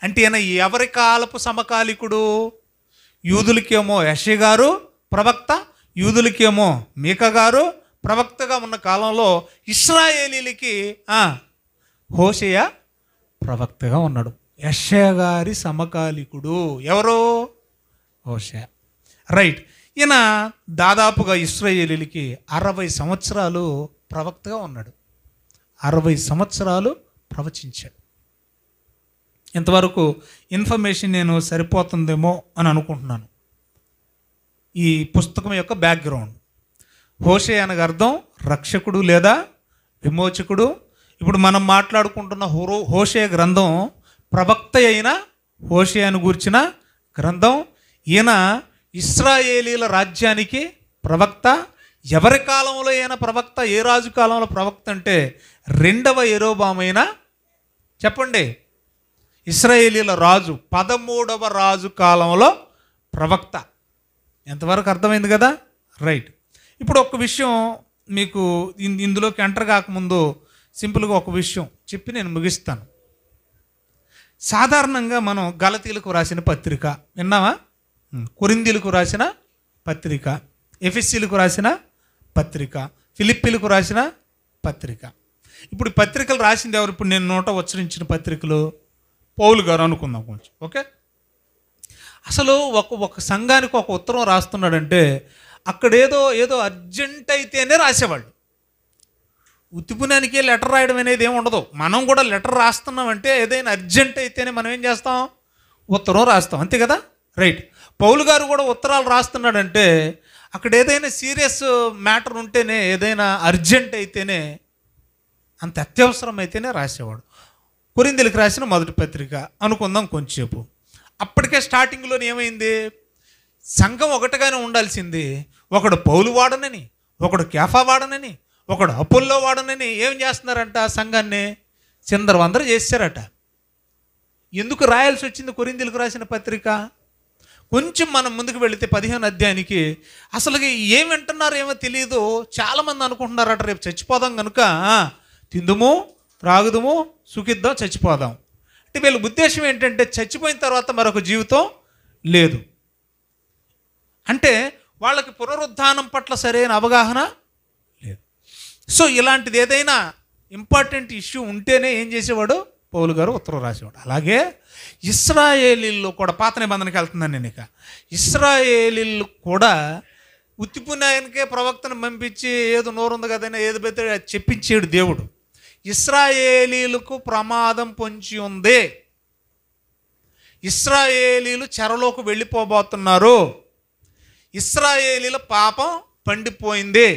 అంటే ఈయన ఎవరి కాలపు సమకాలికుడు? యూదులకేమో యెషయా గారు ప్రవక్త, యూదులకేమో మీకా గారు ప్రవక్తగా ఉన్న కాలంలో ఇశ్రాయేలీలకి హోషేయ ప్రవక్తగా ఉన్నాడు. యెషయా గారి సమకాలికుడు ఎవరు? హోషేయ. రైట్. ఈయన దాదాపుగా ఇశ్రాయేలీలకి 60 సంవత్సరాలు ప్రవక్తగా ఉన్నాడు. 60 సంవత్సరాలు ప్రవచించాడు. ఇంతవరకు ఇన్ఫర్మేషన్ నేను సరిపోతుందేమో అని అనుకుంటున్నాను. ఈ పుస్తకం యొక్క బ్యాక్గ్రౌండ్. హోషేయ అనగా అర్థం రక్షకుడు లేదా విమోచకుడు. ఇప్పుడు మనం మాట్లాడుకుంటున్న హోషేయ గ్రంథం ప్రవక్త అయిన హోషేయను గూర్చిన గ్రంథం. ఈయన ఇశ్రాయేలీల రాజ్యానికి ప్రవక్త. ఎవరి కాలంలో ఈయన ప్రవక్త? ఏ రాజు కాలంలో ప్రవక్త అంటే 2వ యెరోబాము అయిన, చెప్పండి, ఇశ్రాయేలీల రాజు 13వ రాజు కాలంలో ప్రవక్త. ఎంతవరకు అర్థమైంది కదా? రైట్. ఇప్పుడు ఒక విషయం మీకు ఇందులోకి ఎంటర్ కాకముందు సింపుల్గా ఒక విషయం చెప్పి నేను ముగిస్తాను. సాధారణంగా మనం గలతీలకు రాసిన పత్రిక విన్నామా? కొరింథీలకు రాసిన పత్రిక, ఎఫెసీలకు రాసిన పత్రిక, ఫిలిప్పీలకు రాసిన పత్రిక. ఇప్పుడు పత్రికలు రాసింది ఎవరు? ఇప్పుడు నేను నోట ఉచ్చరించిన పత్రికలు పౌలు గారు అనుకుందాం కొంచెం. ఓకే. అసలు ఒక సంఘానికి ఒక ఉత్తరం రాస్తున్నాడంటే అక్కడ ఏదో అర్జెంట్ అయితేనే రాసేవాళ్ళు. ఉత్తిపునానికి లెటర్ రాయడం అనేది ఏమి ఉండదు. మనం కూడా లెటర్ రాస్తున్నామంటే ఏదైనా అర్జెంట్ అయితేనే మనం ఏం చేస్తాం? ఉత్తరం రాస్తాం, అంతే కదా? రైట్. పౌలు గారు కూడా ఉత్తరాలు రాస్తున్నాడంటే అక్కడ ఏదైనా సీరియస్ మ్యాటర్ ఉంటేనే, ఏదైనా అర్జెంట్ అయితేనే అంత అత్యవసరమైతేనే రాసేవాడు. కొరింథీయులకు రాసిన మొదటి పత్రిక అనుకుందాం కొంచెంసేపు. అప్పటికే స్టార్టింగ్లో ఏమైంది, సంఘం ఒకటిగానే ఉండాల్సింది. ఒకడు పౌలు వాడనని, ఒకడు కేఫా వాడనని, ఒకడు అపోల్లో వాడనని ఏం చేస్తున్నారంట, సంఘాన్ని చిందరవందరూ చేశారట. ఎందుకు రాయాల్సి వచ్చింది కొరింథీయులకు రాసిన పత్రిక? కొంచెం మనం ముందుకు వెళితే 15 అధ్యాయానికి అసలు ఏం వింటున్నారో ఏమో తెలియదు. చాలామంది అనుకుంటున్నారట రేపు చచ్చిపోదాం కనుక తిందుము త్రాగుదుము సుఖిద్దాం చచ్చిపోదాం. అంటే వీళ్ళ ఉద్దేశం ఏంటంటే చచ్చిపోయిన తర్వాత మరొక జీవితం లేదు. అంటే వాళ్ళకి పునరుద్ధానం పట్ల సరైన అవగాహన లేదు. సో ఇలాంటిది ఏదైనా ఇంపార్టెంట్ ఇష్యూ ఉంటేనే ఏం చేసేవాడు, పౌలు గారు ఉత్తరం రాసేవాడు. అలాగే ఇశ్రాయేలీల్లో కూడా, పాత నిబంధనకి వెళ్తున్నాను నేను ఇక, ఇశ్రాయేలీలు కూడా ఉత్తిపుణ్యానికే ప్రవక్తను పంపించి ఏదో నోరుంది కదైనా ఏది పెడితే చెప్పించాడు దేవుడు. ఇశ్రాయేలీలకు ప్రమాదం పొంచి ఉంది, ఇశ్రాయేలీలు చెరలోకి వెళ్ళిపోబోతున్నారు, ఇశ్రాయేలీల పాపం పండిపోయింది,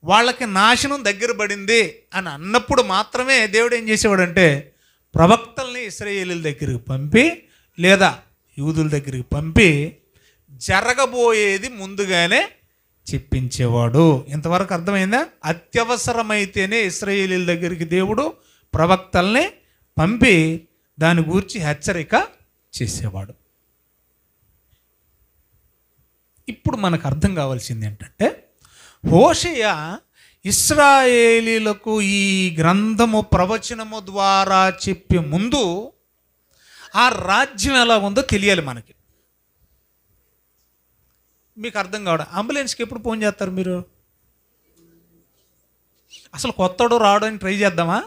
వాళ్ళకి నాశనం దగ్గర పడింది అని అన్నప్పుడు మాత్రమే దేవుడు ఏం చేసేవాడంటే ప్రవక్తల్ని ఇశ్రాయేలీల దగ్గరికి పంపి లేదా యూదుల దగ్గరికి పంపి జరగబోయేది ముందుగానే చెప్పించేవాడు. ఇంతవరకు అర్థమైందా? అత్యవసరమైతేనే ఇశ్రాయేలీల దగ్గరికి దేవుడు ప్రవక్తల్ని పంపి దాని గురించి హెచ్చరిక చేసేవాడు. ఇప్పుడు మనకు అర్థం కావాల్సింది ఏంటంటే, హోషేయ ఇశ్రాయేలీలకు ఈ గ్రంథము ప్రవచనము ద్వారా చెప్పే ముందు ఆ రాజ్యం ఎలా ఉందో తెలియాలి మనకి. మీకు అర్థం కావడం, అంబులెన్స్కి ఎప్పుడు ఫోన్ చేస్తారు మీరు? అసలు కొత్తడు రావడానికి ట్రై చేద్దామా?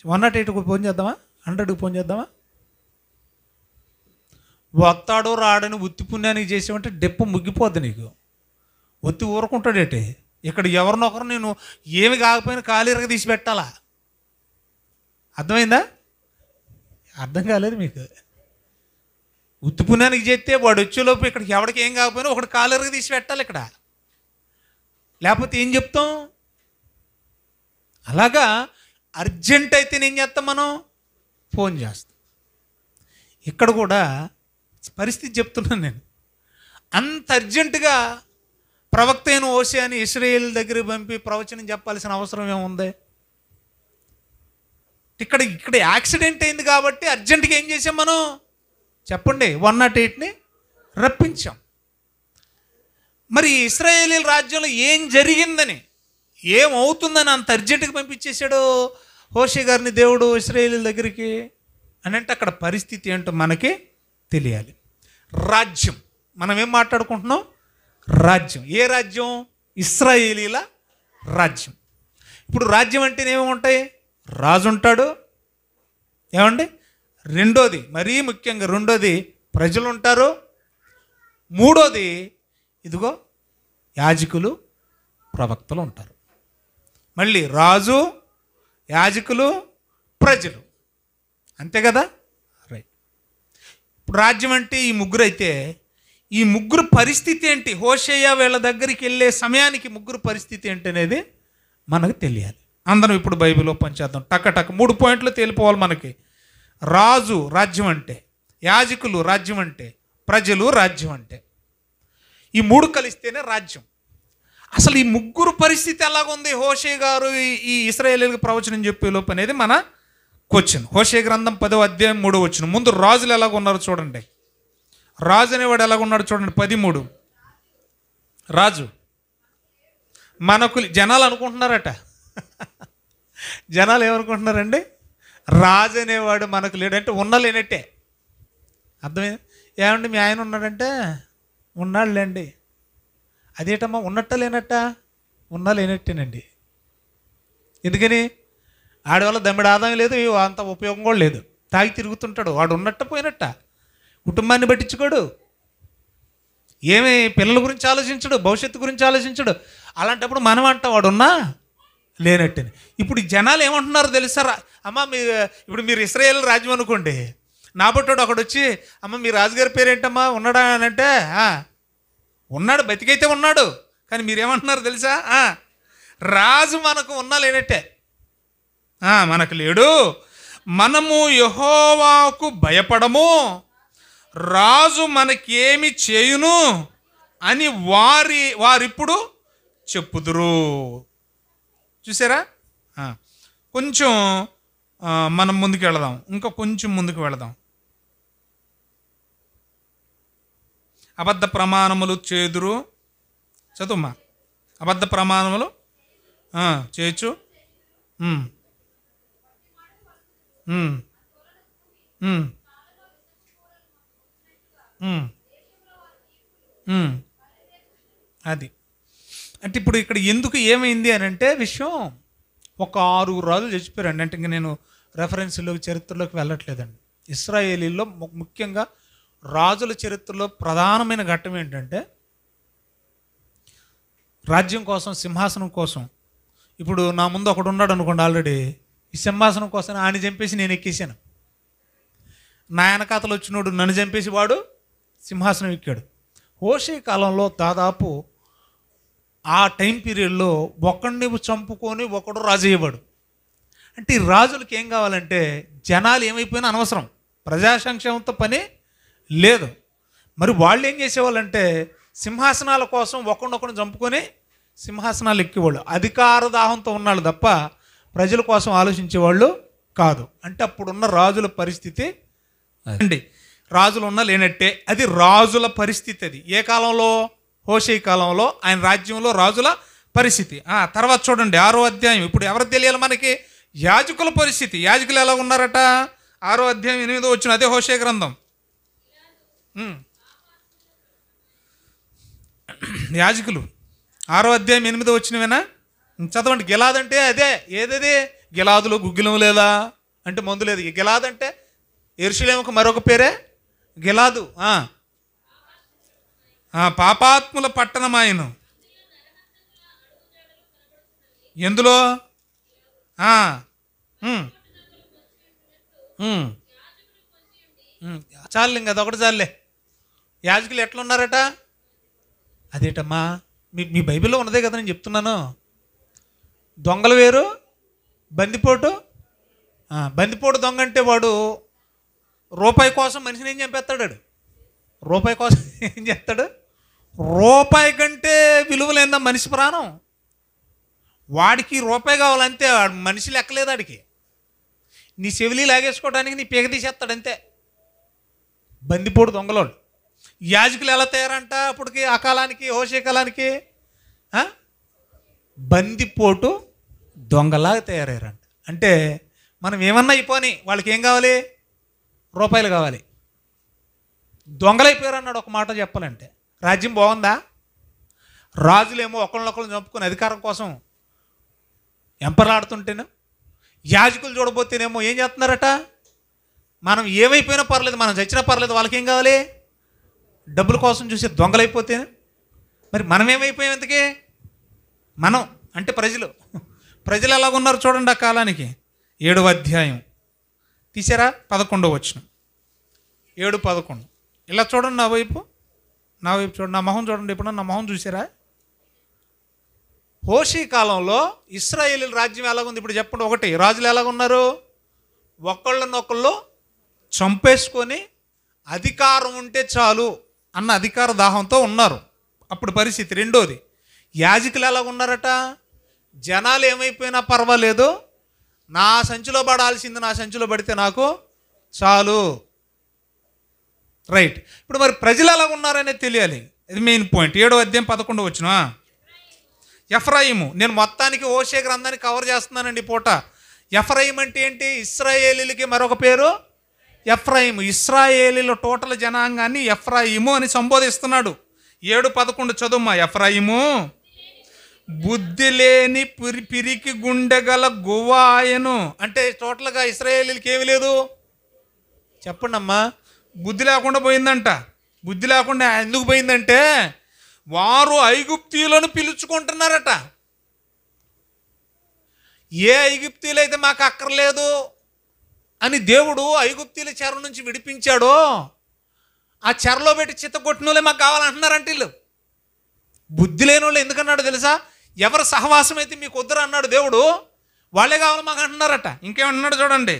108కు ఫోన్ చేద్దామా? 100కి ఫోన్ చేద్దామా? వస్తాడు రాడని ఉత్తి పుణ్యానికి చేసామంటే డెప్పు ముగ్గిపోద్ది నీకు. ఒత్తి ఊరుకుంటాడేటి? ఇక్కడ ఎవరినొకరు నేను ఏమి కాకపోయినా కాలిరగ తీసి పెట్టాలా? అర్థమైందా? అర్థం కాలేదు మీకు. ఉత్తి పుణ్యానికి చేస్తే వాడు వచ్చేలోపు ఇక్కడికి ఎవరికి ఏం కాకపోయినా ఒకటి కాలిరగ తీసి పెట్టాలి ఇక్కడ, లేకపోతే ఏం చెప్తాం? అలాగా అర్జెంట్ అయితే నేను చేస్తాం, మనం ఫోన్ చేస్తాం. ఇక్కడ కూడా పరిస్థితి చెప్తున్నాను నేను. అంత అర్జెంటుగా ప్రవక్త అయిన హోషేయని ఇశ్రాయేలు దగ్గరికి పంపి ప్రవచనం చెప్పాల్సిన అవసరం ఏముంది? ఇక్కడ యాక్సిడెంట్ అయింది కాబట్టి అర్జెంటుగా ఏం చేసాం మనం? చెప్పండి, 108ని రప్పించాం. మరి ఇశ్రాయేలీల రాజ్యంలో ఏం జరిగిందని, ఏమవుతుందని అంత అర్జెంటుగా పంపించేశాడు హోషేయ గారిని దేవుడు ఇశ్రాయేలీల దగ్గరికి అని అంటే అక్కడ పరిస్థితి ఏంటో మనకి తెలియాలి. రాజ్యం, మనం ఏం మాట్లాడుకుంటున్నాం? రాజ్యం. ఏ రాజ్యం? ఇశ్రాయేలీల రాజ్యం. ఇప్పుడు రాజ్యం అంటే ఏమేమి రాజు ఉంటాడు, ఏమండి? రెండోది, మరీ ముఖ్యంగా రెండోది ప్రజలు ఉంటారు. మూడోది ఇదిగో యాజకులు ప్రవక్తలు ఉంటారు. మళ్ళీ రాజు, యాజకులు, ప్రజలు, అంతే కదా? రైట్. ఇప్పుడు రాజ్యం అంటే ఈ ముగ్గురు అయితే ఈ ముగ్గురు పరిస్థితి ఏంటి? హోషేయ వీళ్ళ దగ్గరికి వెళ్ళే సమయానికి ముగ్గురు పరిస్థితి ఏంటి అనేది మనకు తెలియాలి. అందరం ఇప్పుడు బైబిల్ ఓపెన్ చేద్దాం. టక్క 3 పాయింట్లు తేలిపోవాలి మనకి. రాజు రాజ్యం అంటే, యాజకులు రాజ్యం అంటే, ప్రజలు రాజ్యం అంటే, ఈ మూడు కలిస్తేనే రాజ్యం. అసలు ఈ ముగ్గురు పరిస్థితి ఎలాగుంది హోషేయ గారు ఈ ఇశ్రాయేలీలకు ప్రవచనం చెప్పే లోపు అనేది మన క్వశ్చన్. హోషేయ గ్రంథం 10వ అధ్యాయం 3వ వచనం. ముందు రాజులు ఎలాగ ఉన్నారో చూడండి. రాజు అనేవాడు ఎలాగున్నాడు చూడండి. 13 రాజు మనకు జనాలు అనుకుంటున్నారట. జనాలు ఏమనుకుంటున్నారండి? రాజు అనేవాడు మనకు లేడంటే ఉన్న లేనట్టే. అర్థమైంది? ఏమండి మీ ఆయన ఉన్నాడంటే ఉన్నాడులేండి. అదేటమ్మా ఉన్నట్ట లేనట్ట? ఉన్నా లేనట్టేనండి. ఎందుకని? ఆడి వల్ల దమ్మిడి ఆదాయం లేదు, అంత ఉపయోగం కూడా లేదు. తాగి తిరుగుతుంటాడు, వాడు ఉన్నట్ట పోయినట్ట. కుటుంబాన్ని పట్టించుకోడు, ఏమి పిల్లల గురించి ఆలోచించడు, భవిష్యత్తు గురించి ఆలోచించడు. అలాంటప్పుడు మనం అంటాం వాడు ఉన్నా లేనట్టని. ఇప్పుడు జనాలు ఏమంటున్నారు తెలుసారా? అమ్మ ఇప్పుడు మీరు ఇశ్రాయేలు రాజ్యం అనుకోండి, నా బట్టోడు ఒకడు వచ్చి అమ్మ మీ రాజుగారి పేరేంటమ్మా ఉన్నాడా అని అంటే ఉన్నాడు, బతికైతే ఉన్నాడు. కానీ మీరేమంటున్నారు తెలుసా? రాజు మనకు ఉన్నా లేనట్టే. మనకు లేడు. మనము యెహోవాకు భయపడము, రాజు మనకేమి చేయును అని వారిప్పుడు చెప్పుదురు. చూసారా? కొంచెం మనం ముందుకు వెళదాం, ఇంకా కొంచెం ముందుకు వెళదాం. అబద్ధ ప్రమాణములు చేదురు. చదువుమా. అబద్ధ ప్రమాణములు చేయొచ్చు. అది అంటే ఇప్పుడు ఇక్కడ ఎందుకు ఏమైంది అని అంటే విషయం, ఒక 6 రాజులు చచ్చిపోయారండి. అంటే ఇంక నేను రెఫరెన్స్లోకి చరిత్రలోకి వెళ్ళట్లేదండి. ఇశ్రాయేలీల్లో ముఖ్యంగా రాజుల చరిత్రలో ప్రధానమైన ఘట్టం ఏంటంటే రాజ్యం కోసం, సింహాసనం కోసం. ఇప్పుడు నా ముందు ఒకడు ఉన్నాడు అనుకోండి, ఆల్రెడీ ఈ సింహాసనం కోసం ఆయన చంపేసి నేను ఎక్కేసాను. నా వెనకాతలు వచ్చినోడు నన్ను చంపేసి వాడు సింహాసనం ఎక్కాడు. హోషే కాలంలో దాదాపు ఆ టైం పీరియడ్లో ఒకడిని చంపుకొని ఒకడు రాజు అయ్యేవాడు. అంటే ఈ రాజులకి ఏం కావాలంటే జనాలు ఏమైపోయినా అనవసరం, ప్రజా సంక్షేమంతో పని లేదు. మరి వాళ్ళు ఏం చేసేవాళ్ళంటే సింహాసనాల కోసం ఒకరినొకరిని చంపుకొని సింహాసనాలు ఎక్కేవాళ్ళు. అధికార దాహంతో ఉన్నాళ్ళు తప్ప ప్రజల కోసం ఆలోచించేవాళ్ళు కాదు. అంటే అప్పుడున్న రాజుల పరిస్థితి అండి, రాజులు ఉన్నా లేనట్టే. అది రాజుల పరిస్థితి. అది ఏ కాలంలో? హోషే కాలంలో, ఆయన రాజ్యంలో రాజుల పరిస్థితి. తర్వాత చూడండి 6వ అధ్యాయం. ఇప్పుడు ఎవరికి తెలియాలి మనకి? యాజకుల పరిస్థితి. యాజకులు ఎలా ఉన్నారట? 6వ అధ్యాయం 8వ వచనం, అదే హోషే గ్రంథం. యాజకులు 6వ అధ్యాయం 8వ వచనమేనా? చదవండి. గిలాద్ అంటే అదే. ఏదది? గిలాదులో గుగ్గిలం లేదా అంటే మందు లేదు. గిలాద్ అంటే యెరూషలేముకు మరొక పేరే గిలాదు. పాపాత్ముల పట్టణమాయను. ఎందులో? చాలు, ఇంకా అదొకటి చాలులే. యాజకులు ఎట్లున్నారట? అదేటమ్మా, మీ బైబిల్లో ఉన్నదే కదా నేను చెప్తున్నాను. దొంగలు వేరు, బందిపోటు. బందిపోటు దొంగ అంటే వాడు రూపాయి కోసం మనిషిని ఏం చంపేస్తాడు? రూపాయి కోసం ఏం చేస్తాడు? రూపాయి కంటే విలువ లేదా మనిషి ప్రాణం? వాడికి రూపాయి కావాలంతే, వాడు మనిషి లెక్కలేదు వాడికి. నీ చెవిలి లాగేసుకోవడానికి నీ పీక తీసేస్తాడు అంతే. బందిపోటు దొంగలోడు. యాజకులు ఎలా తయారంట అప్పటికి? ఆ కాలానికి, హోషే కాలానికి బందిపోటు దొంగలాగా తయారయ్యారంట. అంటే మనం ఏమన్నా అయిపోని వాళ్ళకి ఏం కావాలి? రూపాయలు కావాలి. దొంగలైపోయారు అన్నాడు ఒక మాట చెప్పాలంటే. రాజ్యం బాగుందా? రాజులేమో ఒకళ్ళనొకళ్ళు చంపుకొని అధికారం కోసం ఎంపలాడుతుంటేనే, యాజకులు చూడబోతేనేమో ఏం చేస్తున్నారట? మనం ఏమైపోయినా పర్లేదు, మనం చచ్చినా పర్లేదు, వాళ్ళకి ఏం కావాలి? డబ్బుల కోసం చూసి దొంగలైపోతేనే. మరి మనం ఏమైపోయాం ఇంతకీ? మనం అంటే ప్రజలు ఎలాగున్నారు చూడండి ఆ కాలానికి. 7వ అధ్యాయం తీసారా? 11వ వచనం. 7:11. ఇలా చూడండి, నా వైపు చూడండి, నా మొహం చూడండి. ఇప్పుడు నా మొహం చూసారా? హోషే కాలంలో ఇశ్రాయేలీల రాజ్యం ఎలాగుంది ఇప్పుడు చెప్పండి. ఒకటి, రాజులు ఎలాగున్నారు? ఒకళ్ళనొకళ్ళు చంపేసుకొని అధికారం ఉంటే చాలు అన్న అధికార దాహంతో ఉన్నారు అప్పుడు పరిస్థితి. రెండోది, యాజకులు ఎలాగున్నారట? జనాలు ఏమైపోయినా పర్వాలేదు, నా సంచిలో పడాల్సింది నా సంచిలో పడితే నాకు చాలు. రైట్. ఇప్పుడు మరి ప్రజలు ఎలా ఉన్నారనేది తెలియాలి. ఇది మెయిన్ పాయింట్. 7వ అధ్యాయం 11వ వచనం. ఎఫ్రాయిము. నేను మొత్తానికి హోషే గ్రంథాన్ని కవర్ చేస్తున్నానండి పూట. ఎఫ్రాయిం అంటే ఏంటి? ఇశ్రాయేలీలకి మరొక పేరు ఎఫ్రాయిము. ఇశ్రాయేలీల టోటల్ జనాంగాన్ని ఎఫ్రాయిము అని సంబోధిస్తున్నాడు. 7:11 చదువుమా. ఎఫ్రాయిము బుద్ధి లేని పిరికి గుండెగల గువ్వాయను. అంటే టోటల్గా ఇశ్రాయేలీలకి ఏమీ లేదు. చెప్పండి అమ్మా. బుద్ధి లేకుండా పోయిందంట. బుద్ధి లేకుండా ఎందుకు పోయిందంటే వారు ఐగుప్తీయులను పిలుచుకుంటున్నారట. ఏ ఐగుప్తీయులు అయితే మాకు అక్కర్లేదు అని దేవుడు ఐగుప్తీయుల చెర నుంచి విడిపించాడో ఆ చెరలో పెట్టి చిత్తగొట్టిన వాళ్ళే మాకు కావాలంటున్నారంటే వీళ్ళు. బుద్ధి లేని వాళ్ళు ఎందుకన్నాడు తెలుసా? ఎవరు సహవాసం అయితే మీకు వద్దురు అన్నాడు దేవుడు. వాళ్ళే కావాలి మాకు అంటున్నారట. ఇంకేమంటున్నాడు చూడండి,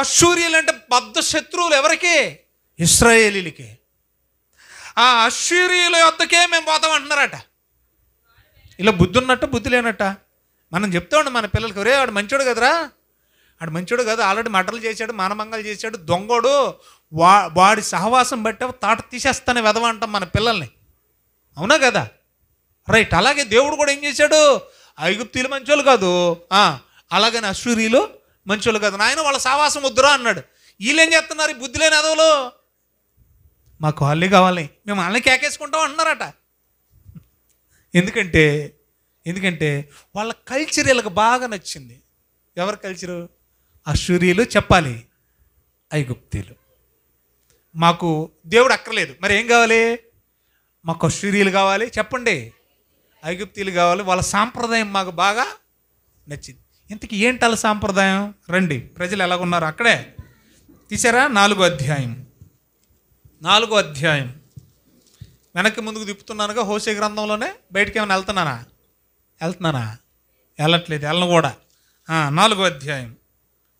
అష్షూరీయులు అంటే బద్ధ శత్రువులు ఎవరికి? ఇశ్రాయేలీలకి. ఆ అష్షూరీయుల యొద్దకే మేము పోతాం అంటున్నారట. ఇలా బుద్ధి ఉన్నట్ట బుద్ధి లేనట్ట. మనం చెప్తామండి మన పిల్లలకి, ఒరే వాడు మంచోడు కదరా, వాడు మంచోడు కదా, ఆల్రెడీ మటలు చేశాడు, మానమంగలు చేశాడు, దొంగోడు, వాడి సహవాసం బట్టే తాట తీసేస్తానే వెధవ అంటాం మన పిల్లల్ని. అవునా కదా? రైట్. అలాగే దేవుడు కూడా ఏం చేశాడు, ఐగుప్తీయులు మంచోళ్ళు కాదు, అలాగని అష్షూరీయులు మంచోళ్ళు కాదు, నాయన వాళ్ళ సహవాసం వద్దురా అన్నాడు. వీళ్ళు ఏం చేస్తున్నారు, బుద్ధి లేని ఎదవలు, మాకు వాళ్ళే కావాలి, మేము వాళ్ళని కేకేసుకుంటాం అంటున్నారట. ఎందుకంటే వాళ్ళ కల్చర్ వీళ్ళకి బాగా నచ్చింది. ఎవరి కల్చరు? అష్షూరీయులు చెప్పాలి, ఐగుప్తీయులు. మాకు దేవుడు అక్కర్లేదు, మరి ఏం కావాలి? మాకు అష్షూరీయులు కావాలి, చెప్పండి, ఐగుప్తీయులు కావాలి, వాళ్ళ సాంప్రదాయం మాకు బాగా నచ్చింది. ఇంతకీ ఏంటి వాళ్ళ సాంప్రదాయం? రండి, ప్రజలు ఎలాగున్నారు అక్కడే తీసారా? 4వ అధ్యాయం వెనక్కి ముందుకు తిప్పుతున్నానుగా, హోషే గ్రంథంలోనే. బయటికి ఏమైనా వెళ్తున్నానా? వెళ్ళట్లేదు, వెళ్ళను కూడా. 4వ అధ్యాయం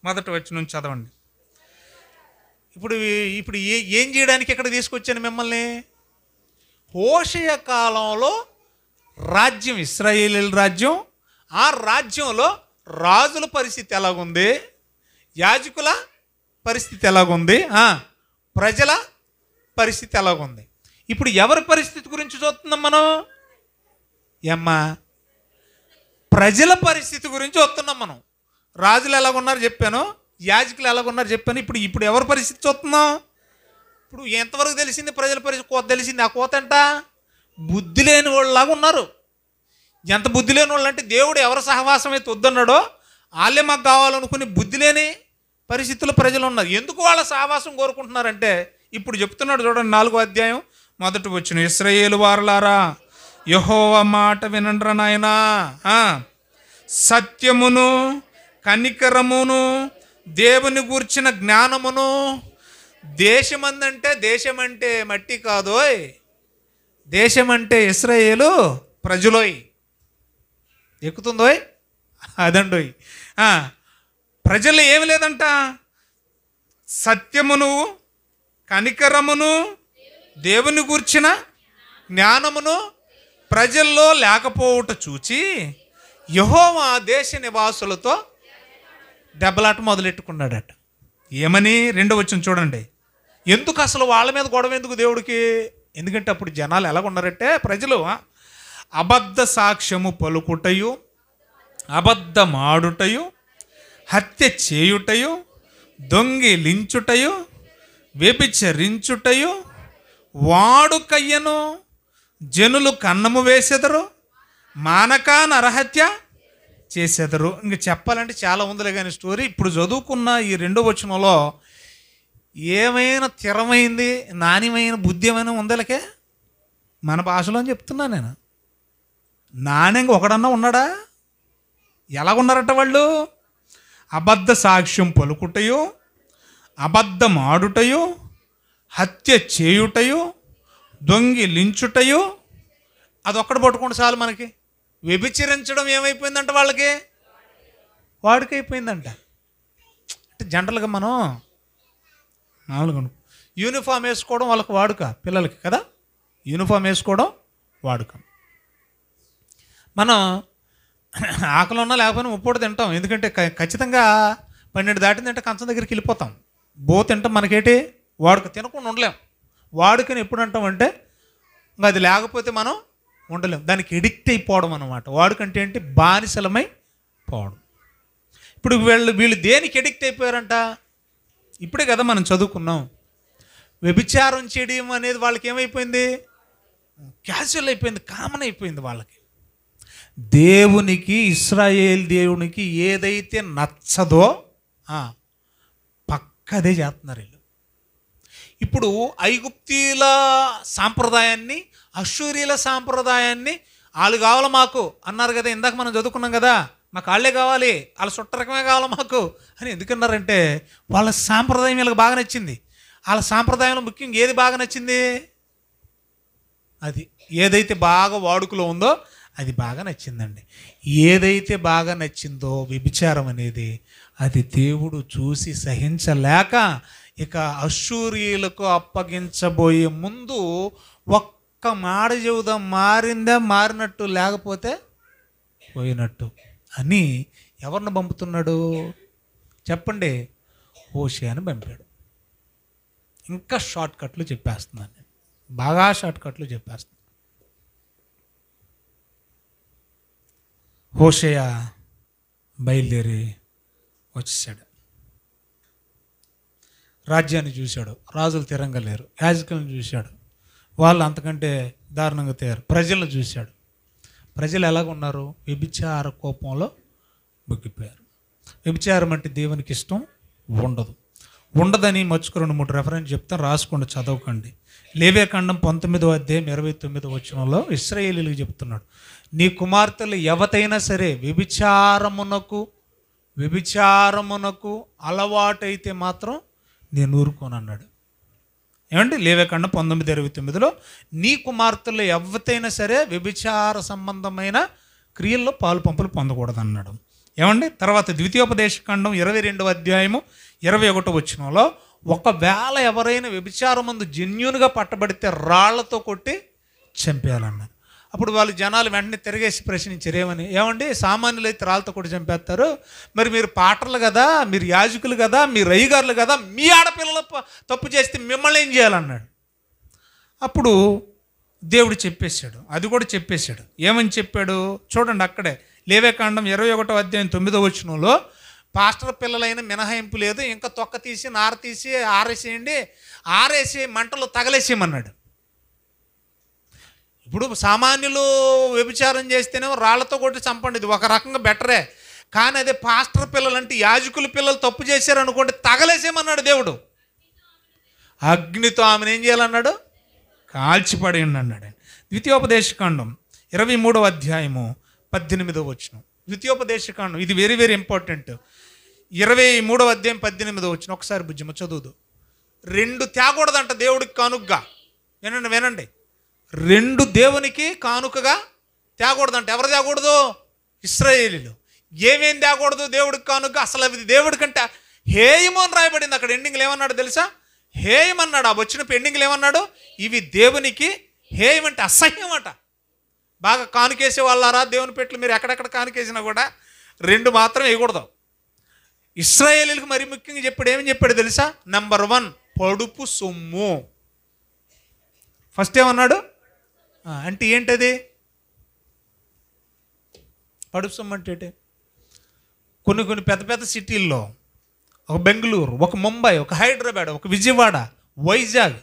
1వ వచనం చదవండి. ఇప్పుడు ఏం చేయడానికి ఇక్కడ తీసుకొచ్చాను మిమ్మల్ని? హోషేయ కాలంలో రాజ్యం, ఇశ్రాయేలీయుల రాజ్యం, ఆ రాజ్యంలో రాజుల పరిస్థితి ఎలాగుంది, యాజకుల పరిస్థితి ఎలాగుంది, ప్రజల పరిస్థితి ఎలాగుంది. ఇప్పుడు ఎవరి పరిస్థితి గురించి చూస్తున్నాం మనం? ప్రజల పరిస్థితి గురించి చూస్తున్నాం మనం. రాజులు ఎలాగున్నారు చెప్పాను, యాజకులు ఎలాగున్నారు చెప్పాను. ఇప్పుడు ఎవరి పరిస్థితి చూస్తున్నాం? ఇప్పుడు ఎంతవరకు తెలిసింది ప్రజల పరిస్థితి? కోత తెలిసింది. ఆ కోత అంట బుద్ధి లేని వాళ్ళలాగా ఉన్నారు. ఎంత బుద్ధి లేని వాళ్ళు అంటే, దేవుడు ఎవరి సహవాసం అయితే వద్దన్నాడో వాళ్ళే మాకు కావాలనుకుని బుద్ధి లేని పరిస్థితుల్లో ప్రజలు ఉన్నారు. ఎందుకు వాళ్ళ సహవాసం కోరుకుంటున్నారంటే ఇప్పుడు చెప్తున్నాడు చూడండి, 4వ అధ్యాయం 1వ వచనం. ఇశ్రాయేలు వారలారా, యెహోవా మాట వినండ్రా నాయనా, సత్యమును కనికరమును దేవుని గూర్చిన జ్ఞానమును. దేశమంటే మట్టి కాదోయ్, దేశమంటే ఇశ్రాయేలు ప్రజలోయ్. ఎక్కుతుందోయ్ అదండోయ్. ప్రజలు ఏమి లేదంట, సత్యమును కనికరమును దేవుని గూర్చిన జ్ఞానమును ప్రజల్లో లేకపోవుట చూచి యెహోవా దేశ నివాసులతో దెబ్బలాట మొదలెట్టుకున్నాడట. ఏమని? 2వ వచనం చూడండి. ఎందుకు అసలు వాళ్ళ మీద గొడవ ఎందుకు దేవుడికి? ఎందుకంటే అప్పుడు జనాలు ఎలాగున్నారంటే, ప్రజలు అబద్ధ సాక్ష్యము పలుకుటయు, అబద్ధమాడుటయు, హత్య చేయుటయు, దొంగిలించుటయు, వ్యభిచరించుటయు, వాడుకయ్యను, జనులు కన్నము వేసెదరు, మానక నరహత్య చేసెదరు. ఇంక చెప్పాలంటే చాలా ఉందిలే కానీ స్టోరీ. ఇప్పుడు చదువుకున్న ఈ 2వ వచనంలో ఏమైనా స్థిరమైంది, నాణ్యమైన బుద్ధి ఏమైనా ఉందలకే? మన భాషలో చెప్తున్నా నేను. నాణ్యంగా ఒకడన్నా ఉన్నాడా? ఎలాగున్నారట వాళ్ళు? అబద్ధ సాక్ష్యం పలుకుటయు, అబద్ధం ఆడుటయు, హత్య చేయుటయు, దొంగిలించుటయు. అదొక్కడు పట్టుకోండి చాలు మనకి. వ్యభిచరించడం ఏమైపోయిందంట వాళ్ళకి? వాడుకైపోయిందంట. అంటే జనరల్గా మనం మామూలుగా యూనిఫామ్ వేసుకోవడం వాళ్ళకి వాడుక, పిల్లలకి కదా యూనిఫామ్ వేసుకోవడం వాడుక. మనం ఆకలి ఉన్నా లేకపోయినా ముప్పొడి తింటాం. ఎందుకంటే ఖచ్చితంగా 12 దాటిందంటే కంచం దగ్గరికి వెళ్ళిపోతాం. తింటాం. మనకేంటి వాడుక, తినకుండా ఉండలేం. వాడుకని ఎప్పుడు అంటామంటే ఇంకా అది లేకపోతే మనం ఉండలేం. దానికి ఎడిక్ట్ అయిపోవడం అన్నమాట. వాడుకంటే ఏంటి? బానిసలమై పోవడం. ఇప్పుడు వీళ్ళు దేనికి ఎడిక్ట్ అయిపోయారంట? ఇప్పుడే కదా మనం చదువుకున్నాం. వ్యభిచారం చేయడం అనేది వాళ్ళకి ఏమైపోయింది? క్యాజువల్ అయిపోయింది, కామన్ అయిపోయింది వాళ్ళకి. దేవునికి, ఇశ్రాయేల్ దేవునికి ఏదైతే నచ్చదో పక్కదే చేస్తున్నారు వీళ్ళు. ఇప్పుడు ఐగుప్తీయుల సాంప్రదాయాన్ని, అష్షూరీయుల సాంప్రదాయాన్ని వాళ్ళు కావాలి మాకు అన్నారు కదా, ఇందాక మనం చదువుకున్నాం కదా, మాకు వాళ్ళే కావాలి, వాళ్ళ చుట్టరకమే కావాలి మాకు అని ఎందుకన్నారంటే వాళ్ళ సాంప్రదాయం వీళ్ళకి బాగా నచ్చింది. వాళ్ళ సాంప్రదాయంలో ముఖ్యంగా ఏది బాగా నచ్చింది? అది ఏదైతే బాగా వాడుకలో ఉందో అది బాగా నచ్చిందండి. ఏదైతే బాగా నచ్చిందో వ్యభిచారం అనేది, అది దేవుడు చూసి సహించలేక ఇక అశ్షూరీయులకు అప్పగించబోయే ముందు ఒక్క మాట చెబుదాం, మారిందా మారినట్టు, లేకపోతే పోయినట్టు అని ఎవరిని పంపుతున్నాడు చెప్పండి? హోషేయని పంపాడు. ఇంకా షార్ట్ కట్లు చెప్పేస్తున్నాను నేను, బాగా షార్ట్ కట్లు చెప్పేస్తున్నాను. హోషేయ బయలుదేరి వచ్చేసాడు. రాజ్యాన్ని చూశాడు, రాజులు తిరంగా లేరు. యాజకులను చూశాడు, వాళ్ళు అంతకంటే దారుణంగా తయారు. ప్రజలను చూశాడు, ప్రజలు ఎలాగున్నారు? వ్యభిచార కోపంలో బొగ్గిపోయారు. వ్యభిచారం అంటే దేవునికి ఇష్టం ఉండదని మచ్చుకు 2-3 రెఫరెన్స్ చెప్తాను, రాసుకోండి, చదవకండి. లేవియాకాండం 19వ అధ్యాయం 29వ వచనంలో ఇశ్రాయేలీయులకు చెప్తున్నాడు, నీ కుమార్తెలు ఎవతైనా సరే వ్యభిచారమునకు అలవాటైతే మాత్రం నేను ఊరుకోను అన్నాడు. ఏమండి? లేవియాకాండం 19:29లో నీ కుమార్తెలు ఎవతైనా సరే వ్యభిచార సంబంధమైన క్రియల్లో పాలు పంపులు పొందకూడదు అన్నాడు. ఏమండి? తర్వాత ద్వితీయోపదేశకాండం 22వ అధ్యాయము 21వ వచనంలో ఒకవేళ ఎవరైనా వ్యభిచారమందు జెన్యూన్గా పట్టబడితే రాళ్లతో కొట్టి చంపేయాలన్నారు. అప్పుడు వాళ్ళు జనాలు వెంటనే తిరిగేసి ప్రశ్నించారు, ఏమండి సామాన్యులు అయితే రాళ్ళతో కొట్టి చంపేస్తారు, మరి మీరు పాటర్లు కదా, మీరు యాజకులు కదా, మీరు అయ్యగారులు కదా, మీ ఆడపిల్లలు తప్పు చేస్తే మిమ్మల్ని ఏం చేయాలన్నాడు. అప్పుడు దేవుడు చెప్పేశాడు, అది కూడా చెప్పేశాడు. ఏమని చెప్పాడు చూడండి, అక్కడే లేవియాకాండం 21వ అధ్యాయం 9వ వచనంలో పాస్టర్ పిల్లలైన మినహాయింపు లేదు, ఇంకా తొక్క తీసి నార తీసి ఆరేసేయండి, ఆరేసి మంటలు తగలేసేయమన్నాడు. ఇప్పుడు సామాన్యులు వ్యభిచారం చేస్తేనేమో రాళ్లతో కొట్టి చంపండి, ఇది ఒక రకంగా బెటరే. కానీ అదే పాస్టర్ పిల్లలు అంటే యాజకుల పిల్లలు తప్పు చేశారనుకోండి, తగలేసేయమన్నాడు దేవుడు. అగ్నితో ఆమెను ఏం చేయాలన్నాడు? కాల్చిపడేయండి అన్నాడు. ద్వితీయోపదేశకాండం 23వ అధ్యాయము 18వ వచనం. ద్వితీయోపదేశకాండం ఇది వెరీ వెరీ ఇంపార్టెంట్. 23వ అధ్యాయం 18వ వచనం ఒకసారి బుజ్జమ్మ చదువుదు. 2 తేకూడదంట దేవుడికి కానుకగా. వినండి, 2 దేవునికి కానుకగా తేకూడదంట. ఎవరు తేకూడదు? ఇశ్రాయేలీయులు. ఏమేం తేకూడదు దేవుడికి కానుక? అసలు అది దేవుడి కంటే హేయము అని రాయబడింది. అక్కడ ఎండింగ్లు ఏమన్నాడు తెలుసా? హేయం అన్నాడు. ఆ వచ్చిన ఎండింగ్లు ఏమన్నాడు? ఇవి దేవునికి హేయం అంటే అసహ్యం అట. బాగా కానుకేసే వాళ్ళారా, దేవుని పెట్లు మీరు ఎక్కడెక్కడ కానుకేసినా కూడా 2 మాత్రం వేయకూడదు. ఇశ్రాయేలీయులకు మరి ముఖ్యంగా చెప్పాడు. ఏమని చెప్పాడు తెలుసా? నెంబర్ 1 పొడుపు సొమ్ము. ఫస్ట్ ఏమన్నాడు అంటే ఏంటది? పొడుపు సొమ్ము అంటే కొన్ని పెద్ద పెద్ద సిటీల్లో, ఒక బెంగళూరు, ఒక ముంబై, ఒక హైదరాబాద్, ఒక విజయవాడ, వైజాగ్,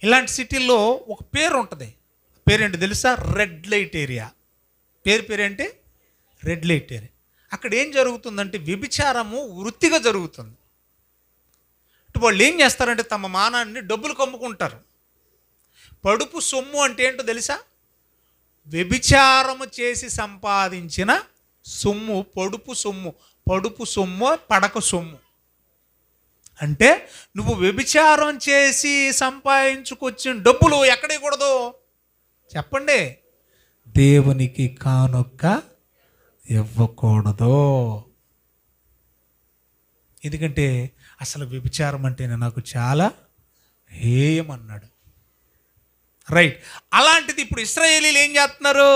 ఇలాంటి సిటీల్లో ఒక పేరు ఉంటుంది. పేరేంటి తెలుసా? Red light area. పేరేంటి? Red light area. అక్కడ ఏం జరుగుతుందంటే వ్యభిచారము వృత్తిగా జరుగుతుంది. వాళ్ళు ఏం చేస్తారంటే తమ మానాన్ని డబ్బులు కమ్ముకుంటారు. పొడుపు సొమ్ము అంటే ఏంటో తెలుసా? వ్యభిచారము చేసి సంపాదించిన సొమ్ము పొడుపు సొమ్ము. పొడుపు సొమ్ము, పడక సొమ్ము అంటే నువ్వు వ్యభిచారం చేసి సంపాదించుకొచ్చిన డబ్బులు ఎక్కడకూడదు చెప్పండి? దేవునికి కానుక ఇవ్వకూడదు. ఎందుకంటే అసలు వ్యభిచారం అంటేనే నాకు చాలా హేయం అన్నాడు. రైట్. అలాంటిది ఇప్పుడు ఇశ్రాయేలీలు ఏం చేస్తున్నారు?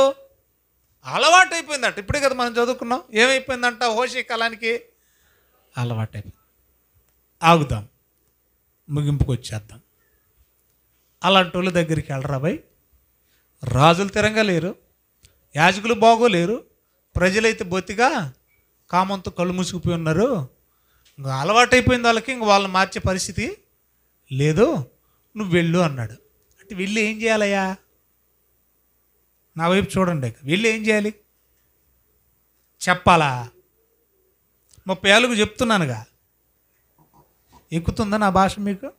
అలవాటు అయిపోయిందట. ఇప్పుడే కదా మనం చదువుకున్నాం. ఏమైపోయిందంట? హోషేయ కాలానికి అలవాటైపోయింది. ఆగుదాం, ముగింపుకు వచ్చేద్దాం. అలాంటి వాళ్ళ దగ్గరికి వెళ్ళరా భయ్. రాజులు తిరంగా లేరు, యాజకులు బాగోలేరు, ప్రజలైతే బొత్తిగా కామంతో కళ్ళు మూసుకుపోయి ఉన్నారు. ఇంకా అలవాటైపోయింది వాళ్ళకి, ఇంక వాళ్ళని మార్చే పరిస్థితి లేదు. నువ్వు వెళ్ళు అన్నాడు. అంటే వెళ్ళి ఏం చేయాలయ్యా? నా వైపు చూడండి. వెళ్ళి ఏం చేయాలి? చెప్పాలా? 30 ఏళ్ళకు చెప్తున్నానుగా. ఎక్కుతుందా నా భాష మీకు?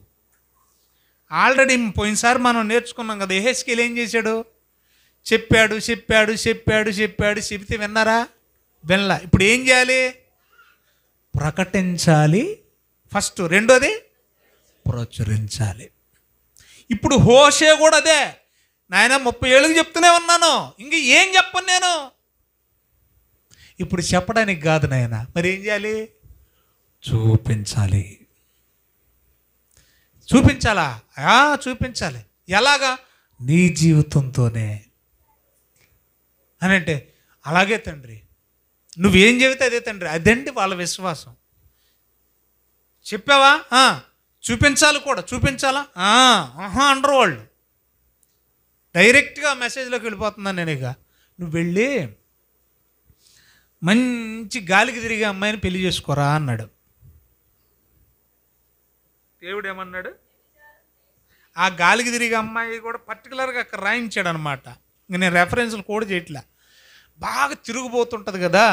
ఆల్రెడీ పోయినసారి మనం నేర్చుకున్నాం కదా. యెహెజ్కేలు ఏం చేశాడు? చెప్పాడు. చెప్తే విన్నారా? వినలా. ఇప్పుడు ఏం చేయాలి? ప్రకటించాలి ఫస్ట్. రెండోది ప్రచురించాలి. ఇప్పుడు హోషేయ కూడా అదే. నాయన 30 ఏళ్ళకి చెప్తూనే ఉన్నాను, ఇంక ఏం చెప్పను నేను. ఇప్పుడు చెప్పడానికి కాదు నాయన, మరి ఏం చేయాలి? చూపించాలి. చూపించాలా? చూపించాలి. ఎలాగా? నీ జీవితంతోనే అని అంటే, అలాగే తండ్రి, నువ్వేం చెబితే అదే తండ్రి. అదండి వాళ్ళ విశ్వాసం. చెప్పావా? చూపించాలి కూడా. చూపించాలా? అంటారు వాళ్ళు. డైరెక్ట్గా మెసేజ్లోకి వెళ్ళిపోతున్నాను నేను. ఇక నువ్వు వెళ్ళి మంచి గాలికి తిరిగే అమ్మాయిని పెళ్లి చేసుకోరా అన్నాడు. దేవుడు ఏమన్నాడు? ఆ గాలికి తిరిగే అమ్మాయి కూడా పర్టికులర్గా అక్కడ రాయించాడు అనమాట. ఇంక నేను రెఫరెన్స్లు కూడా చేయట్లే. బాగా తిరిగిపోతుంటుంది కదా,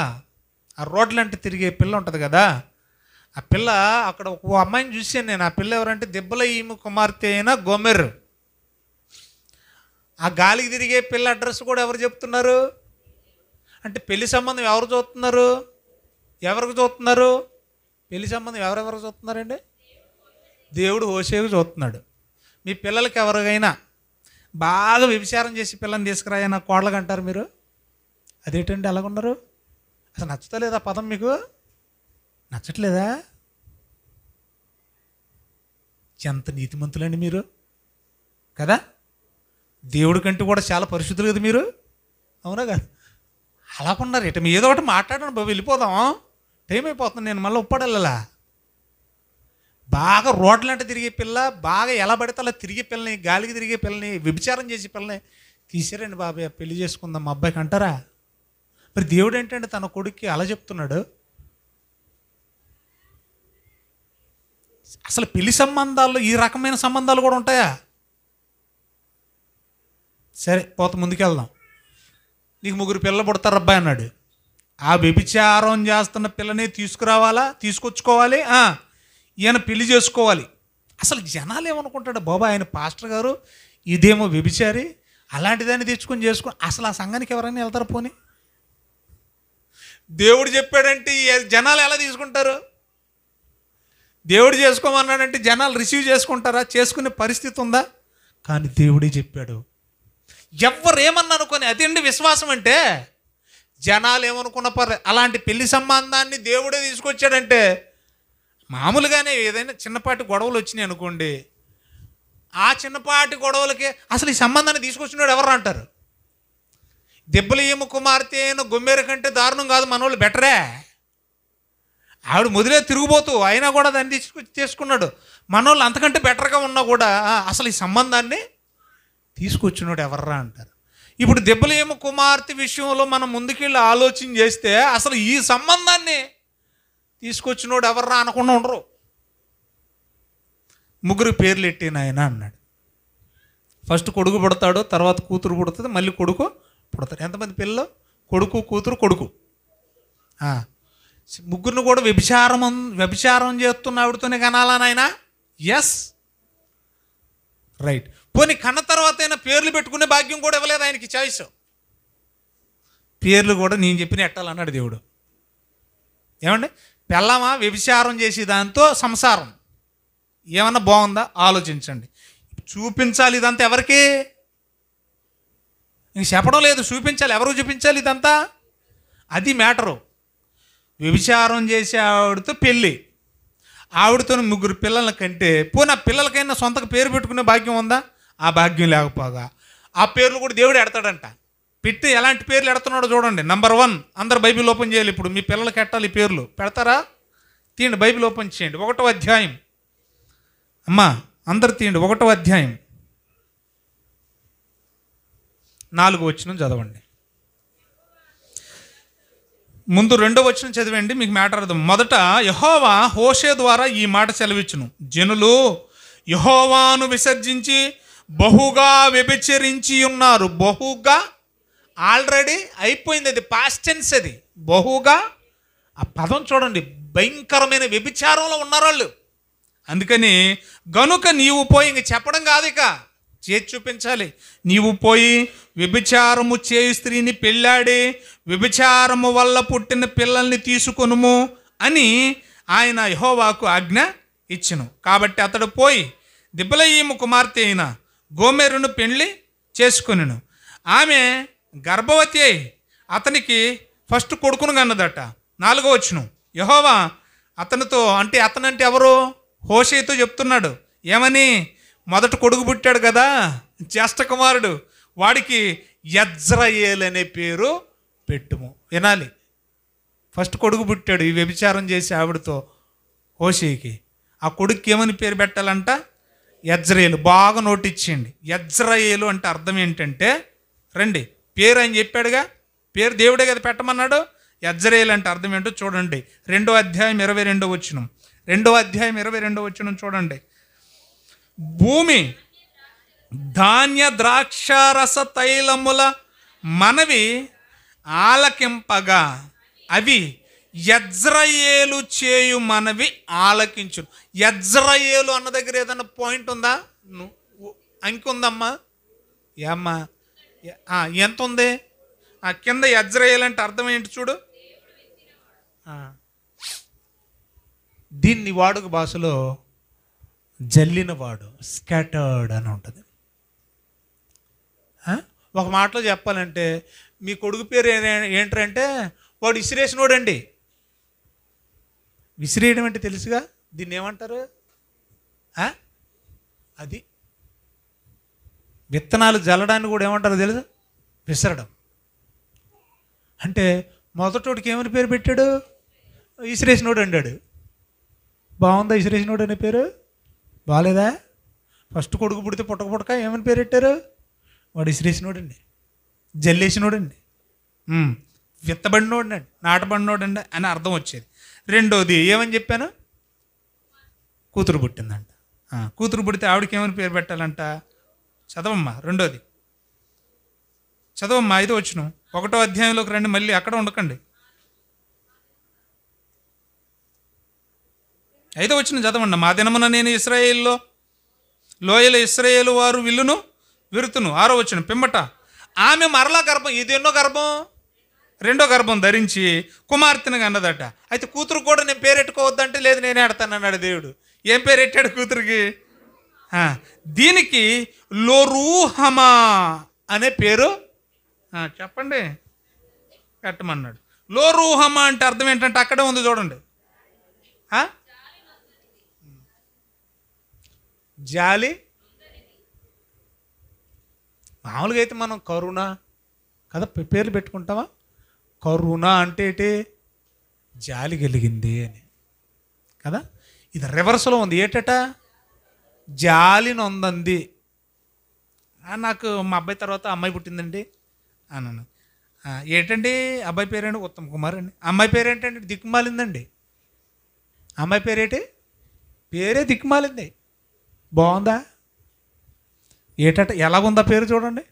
ఆ రోడ్లంటే తిరిగే పిల్ల ఉంటుంది కదా, ఆ పిల్ల అక్కడ ఒక అమ్మాయిని చూశాను నేను. ఆ పిల్ల ఎవరంటే దెబ్బలయీము కుమార్తె అయిన గోమెర్. ఆ గాలికి తిరిగే పిల్ల అడ్రస్ కూడా ఎవరు చెప్తున్నారు అంటే, పెళ్లి సంబంధం ఎవరు చూస్తున్నారు? ఎవరికి చూస్తున్నారు? పెళ్లి సంబంధం ఎవరెవరు చూస్తున్నారండి? దేవుడు హోషేకు చూస్తున్నాడు. మీ పిల్లలకి ఎవరికైనా బాగా వ్యభిచారం చేసి పిల్లని తీసుకురాయన్న కోడలుగా అంటారు మీరు. అదేంటండి అలాగున్నారు? అసలు నచ్చతలేదా పదం? మీకు నచ్చట్లేదా? ఎంత నీతిమంతులండి మీరు కదా. దేవుడి కంటే కూడా చాలా పరిశుద్ధులు కదా మీరు, అవునా కదా? అలాగున్నారు. ఇట ఏదో ఒకటి మాట్లాడండి బాబు, వెళ్ళిపోదాం, టైం అయిపోతుంది. నేను మళ్ళీ ఉప్పడల్లా. బాగా రోడ్లంటే తిరిగే పిల్ల, బాగా ఎలా పడితే అలా తిరిగే పిల్లని, గాలికి తిరిగే పిల్లని, వ్యభిచారం చేసే పిల్లని తీసారండి బాబాయ్ పెళ్లి చేసుకుందాం మా అబ్బాయికి అంటారా? మరి దేవుడు ఏంటంటే తన కొడుక్కి అలా చెప్తున్నాడు. అసలు పెళ్లి సంబంధాల్లో ఈ రకమైన సంబంధాలు కూడా ఉంటాయా? సరే పోత ముందుకెళ్దాం. నీకు 3 పిల్లలు పుడతారు అబ్బాయి అన్నాడు. ఆ వ్యభిచారం చేస్తున్న పిల్లని తీసుకురావాలా, తీసుకొచ్చుకోవాలి, ఈయన పెళ్లి చేసుకోవాలి. అసలు జనాలు ఏమనుకుంటాడు, బాబా ఆయన పాస్టర్ గారు ఇదేమో వ్యభిచారి, అలాంటిదాన్ని తెచ్చుకొని చేసుకొని. అసలు ఆ సంఘానికి ఎవరైనా వెళ్తారు? పోనీ దేవుడు చెప్పాడంటే జనాలు ఎలా తీసుకుంటారు? దేవుడు చేసుకోమన్నాడంటే జనాలు రిసీవ్ చేసుకుంటారా? చేసుకునే పరిస్థితి ఉందా? కానీ దేవుడే చెప్పాడు. ఎవరేమన్నా అనుకొని, అదేంటి విశ్వాసం అంటే. జనాలు ఏమనుకున్న అలాంటి పెళ్లి సంబంధాన్ని దేవుడే తీసుకొచ్చాడంటే, మామూలుగానే ఏదైనా చిన్నపాటి గొడవలు వచ్చినాయి అనుకోండి, ఆ చిన్నపాటి గొడవలకి అసలు ఈ సంబంధాన్ని తీసుకొచ్చినాడు ఎవరు అంటారు? దెబ్బలయీము కుమార్తె అయిన గోమెరు కంటే దారుణం కాదు, మనోళ్ళు బెటరే. ఆవిడ మొదలే తిరిగిపోతూ అయినా కూడా దాన్ని తీసుకొచ్చి చేసుకున్నాడు. మనోళ్ళు అంతకంటే బెటర్గా ఉన్నా కూడా అసలు ఈ సంబంధాన్ని తీసుకొచ్చినాడు ఎవర్రా అంటారు. ఇప్పుడు దెబ్బలయీము కుమార్తె విషయంలో మనం ముందుకెళ్ళి ఆలోచన చేస్తే అసలు ఈ సంబంధాన్ని తీసుకొచ్చినోడు ఎవర్రా అనకుండా ఉండరు. 3 పేర్లు ఎట్టిన ఆయన అన్నాడు. ఫస్ట్ కొడుకు పుడతాడు, తర్వాత కూతురు పుడుతుంది, మళ్ళీ కొడుకు పుడతాడు. ఎంతమంది పిల్లలు? కొడుకు, కూతురు, కొడుకు. 3 కూడా వ్యభిచారం చేస్తున్న ఆవిడతోనే కనాలా నాయన? Yes, right. పోనీ కన్న తర్వాత అయినా పేర్లు పెట్టుకునే భాగ్యం కూడా ఇవ్వలేదు ఆయనకి చాయిస్. పేర్లు కూడా నేను చెప్పిన ఎట్టాలన్నాడు దేవుడు. ఏమండి, పెళ్ళమా వ్యభిచారం చేసి దాంతో సంసారం ఏమన్నా బాగుందా? ఆలోచించండి. చూపించాలి ఇదంతా ఎవరికి? ఇంక చెప్పడం లేదు, చూపించాలి. ఎవరు చూపించాలి ఇదంతా? అది మ్యాటరు. వ్యభిచారం చేసే ఆవిడతో పెళ్ళి, ఆవిడతో 3 పిల్లల కంటే పోనీ ఆ పిల్లలకైనా సొంతకు పేరు పెట్టుకునే భాగ్యం ఉందా? ఆ భాగ్యం లేకపోగా ఆ పేర్లు కూడా దేవుడు ఎడతాడంట. పెట్టి ఎలాంటి పేర్లు ఎడుతున్నాడో చూడండి. నంబర్ 1, అందరు బైబిల్ ఓపెన్ చేయాలి. ఇప్పుడు మీ పిల్లలకి ఎట్టాలి పేర్లు పెడతారా? తీయండి, బైబిల్ ఓపెన్ చేయండి. 1వ అధ్యాయం. అమ్మా అందరు తీయండి, 1వ అధ్యాయం 4వ వచనం చదవండి. ముందు 2వ వచనం చదివండి, మీకు మ్యాటర్ అర్థం. మొదట యెహోవా హోషే ద్వారా ఈ మాట సెలవిచ్చును, జనులు యెహోవాను విసర్జించి బహుగా వ్యభిచరించి ఉన్నారు. బహుగా ఆల్రెడీ అయిపోయింది, అది పాస్ట్ టెన్స్. అది బహుగా, ఆ పదం చూడండి, భయంకరమైన వ్యభిచారంలో ఉన్నారు వాళ్ళు. అందుకని గనుక నీవు పోయి, ఇంక చెప్పడం కాదు, ఇక చేసి చూపించాలి. నీవు పోయి వ్యభిచారము చేయు స్త్రీని పెళ్ళాడి వ్యభిచారము వల్ల పుట్టిన పిల్లల్ని తీసుకొనుము అని ఆయన యెహోవాకు ఆజ్ఞ ఇచ్చెను. కాబట్టి అతడు పోయి దెబ్బలయీము కుమార్తె అయిన గోమెరును పెళ్లి చేసుకొనెను. ఆమె గర్భవతి అయి అతనికి ఫస్ట్ కొడుకును కన్నదట. 4వ వచనం, యెహోవా అతనితో, అంటే అతనంటే ఎవరు? హోషేతో చెప్తున్నాడు. ఏమని? మొదట కొడుకు పుట్టాడు కదా, జ్యేష్ఠ కుమారుడు, వాడికి యజ్రయేల్ అనే పేరు పెట్టుము. వినాలి, ఫస్ట్ కొడుకు పుట్టాడు ఈ వ్యభిచారం చేసి ఆవిడతో, హోషేకి. ఆ కొడుక్కి ఏమని పేరు పెట్టాలంట? యజ్రయేలు. బాగా నోటిచ్చేయండి. యజ్రయేలు అంటే అర్థం ఏంటంటే, రండి, పేరు ఆయన చెప్పాడుగా, పేరు దేవుడే కదా పెట్టమన్నాడు. యజ్రయేలు అంటే అర్థం ఏంటో చూడండి. 2వ అధ్యాయం 22వ వచనం. 2వ అధ్యాయం 22వ వచనం చూడండి. భూమి ధాన్య ద్రాక్షారస తైలముల మనవి ఆలకింపగా అవి యజ్రయేలు చేయు మనవి ఆలకించు. యజ్రయేలు అన్న దగ్గర ఏదన్నా పాయింట్ ఉందా? అంకి ఉందమ్మా? ఏమ్మా ఎంత ఉంది? ఆ కింద యజ్రయేలు అంటే అర్థం ఏంటి చూడు. దీన్ని వాడుక భాషలో జల్లినవాడు, స్కాటర్డ్ అని ఉంటుంది. ఒక మాటలో చెప్పాలంటే మీ కొడుకు పేరు ఏంటంటే వాడు విసిరేసినోడండి. విసిరేయడం అంటే తెలుసుగా, దీన్ని ఏమంటారు? అది విత్తనాలు జల్లడాన్ని కూడా ఏమంటారో తెలుసు? విసరడం. అంటే మొదటోడికి ఏమని పేరు పెట్టాడు? విసిరేసినోడు అన్నాడు. బాగుందా విసిరేసినోడు అనే పేరు? బాగాలేదా? ఫస్ట్ కొడుకు పుడితే పుట్టక ఏమని పేరు పెట్టారు? వాడు విసిరేసినోడండి, జల్లేసినోడండి, విత్తబడినోడండి, నాటబడినోడండి అని అర్థం వచ్చేది. రెండోది ఏమని చెప్పాను? కూతురు పుట్టిందంట. కూతురు పుడితే ఆవిడకి ఏమని పేరు పెట్టాలంట? చదవమ్మా, రెండోది చదవమ్మా. 5వ వచనం, 1వ అధ్యాయంలోకి రండి, మళ్ళీ అక్కడ ఉండకండి. 5వ వచనం చదవండి. మా దినమున నేను ఇశ్రాయేల్లో లోయల ఇశ్రాయేలు వారు విల్లును విరుతును. 6వ వచనం, పిమ్మట ఆమె మరలా గర్భం, ఇది ఎన్నో గర్భం? 2వ గర్భం ధరించి కుమార్తెను అన్నదట. అయితే కూతురు కూడా నేను పేరెట్టుకోవద్దంటే, లేదు నేనే ఆడతాను అన్నాడు దేవుడు. ఏం పేరు పెట్టాడు కూతురికి? దీనికి లోరూహమా అనే పేరు చెప్పండి పెట్టమన్నాడు. లోరూహమా అంటే అర్థం ఏంటంటే అక్కడే ఉంది చూడండి. జాలి. మామూలుగా అయితే మనం కరుణ కదా పేర్లు పెట్టుకుంటామా? కరుణ అంటే ఏంటి? జాలి కలిగింది అని కదా. ఇది రివర్స్లో ఉంది. ఏటట? జాలి నొందంది. నాకు మా అబ్బాయి తర్వాత అమ్మాయి పుట్టిందండి అన్నాను. ఏంటండి అబ్బాయి పేరేంటి? ఉత్తమ్ కుమార్ అండి. అమ్మాయి పేరేంటండి? దిక్కుమాలిందండి. అమ్మాయి పేరేంటి? పేరే దిక్కుమాలింది. బాగుందా? ఏటట? ఎలాగుందా పేరు చూడండి.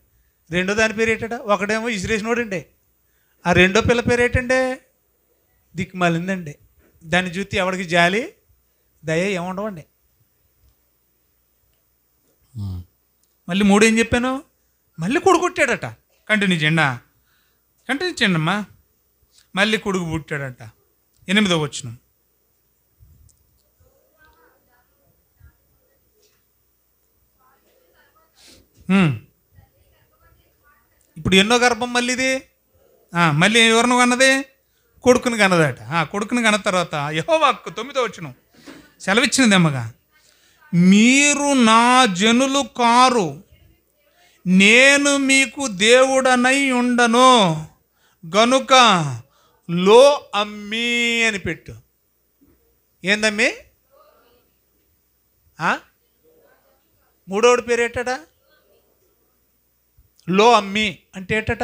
రెండో దాని పేరు ఏటట? ఒకడేమో ఇసిరేసినోడండి, ఆ రెండో పిల్ల పేరు ఏంటండి? దిక్కుమాలిందండి. దాన్ని చూస్తే ఎవరికి జాలి దయ ఏముండవండి. మళ్ళీ 3 ఏం చెప్పాను? మళ్ళీ కొడుకు పుట్టాడట. కంటిన్యూ చేయండి అమ్మా. మళ్ళీ కొడుకు పుట్టాడట. 8వ వచనం, ఇప్పుడు ఎన్నో గర్భం మళ్ళీ ఇది? మళ్ళీ ఎవరిని కన్నది? కొడుకుని కన్నదట. కొడుకుని కన్న తర్వాత యెహోవాకు 9వ వచనం సెలవిచ్చినది అమ్మగా, మీరు నా జనులు కారు, నేను మీకు దేవుడనై ఉండను గనుక లో అమ్మి అని పెట్టు. ఏందమ్మి? 3వది పేరు ఏటట? లో అమ్మి అంటే ఏటట?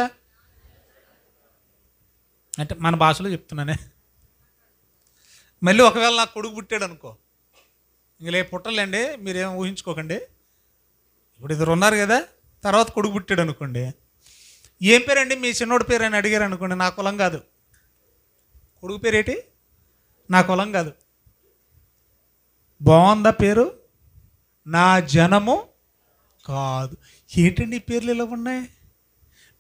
అంటే మన భాషలో చెప్తున్నానే. మళ్ళీ ఒకవేళ నాకు కొడుకు పుట్టాడు అనుకో, ఇంకలే పుట్టలేండి, మీరేం ఊహించుకోకండి. ఇప్పుడు 2 ఉన్నారు కదా, తర్వాత కొడుకు పుట్టాడు అనుకోండి, ఏం పేరండి మీ చిన్నోడి పేరు అని అడిగారు అనుకోండి, నా కులం కాదు. కొడుకు పేరేటి? నా కులం కాదు. బాగుందా పేరు? నా జనము కాదు. ఏంటండి ఈ పేర్లు ఇలా ఉన్నాయి?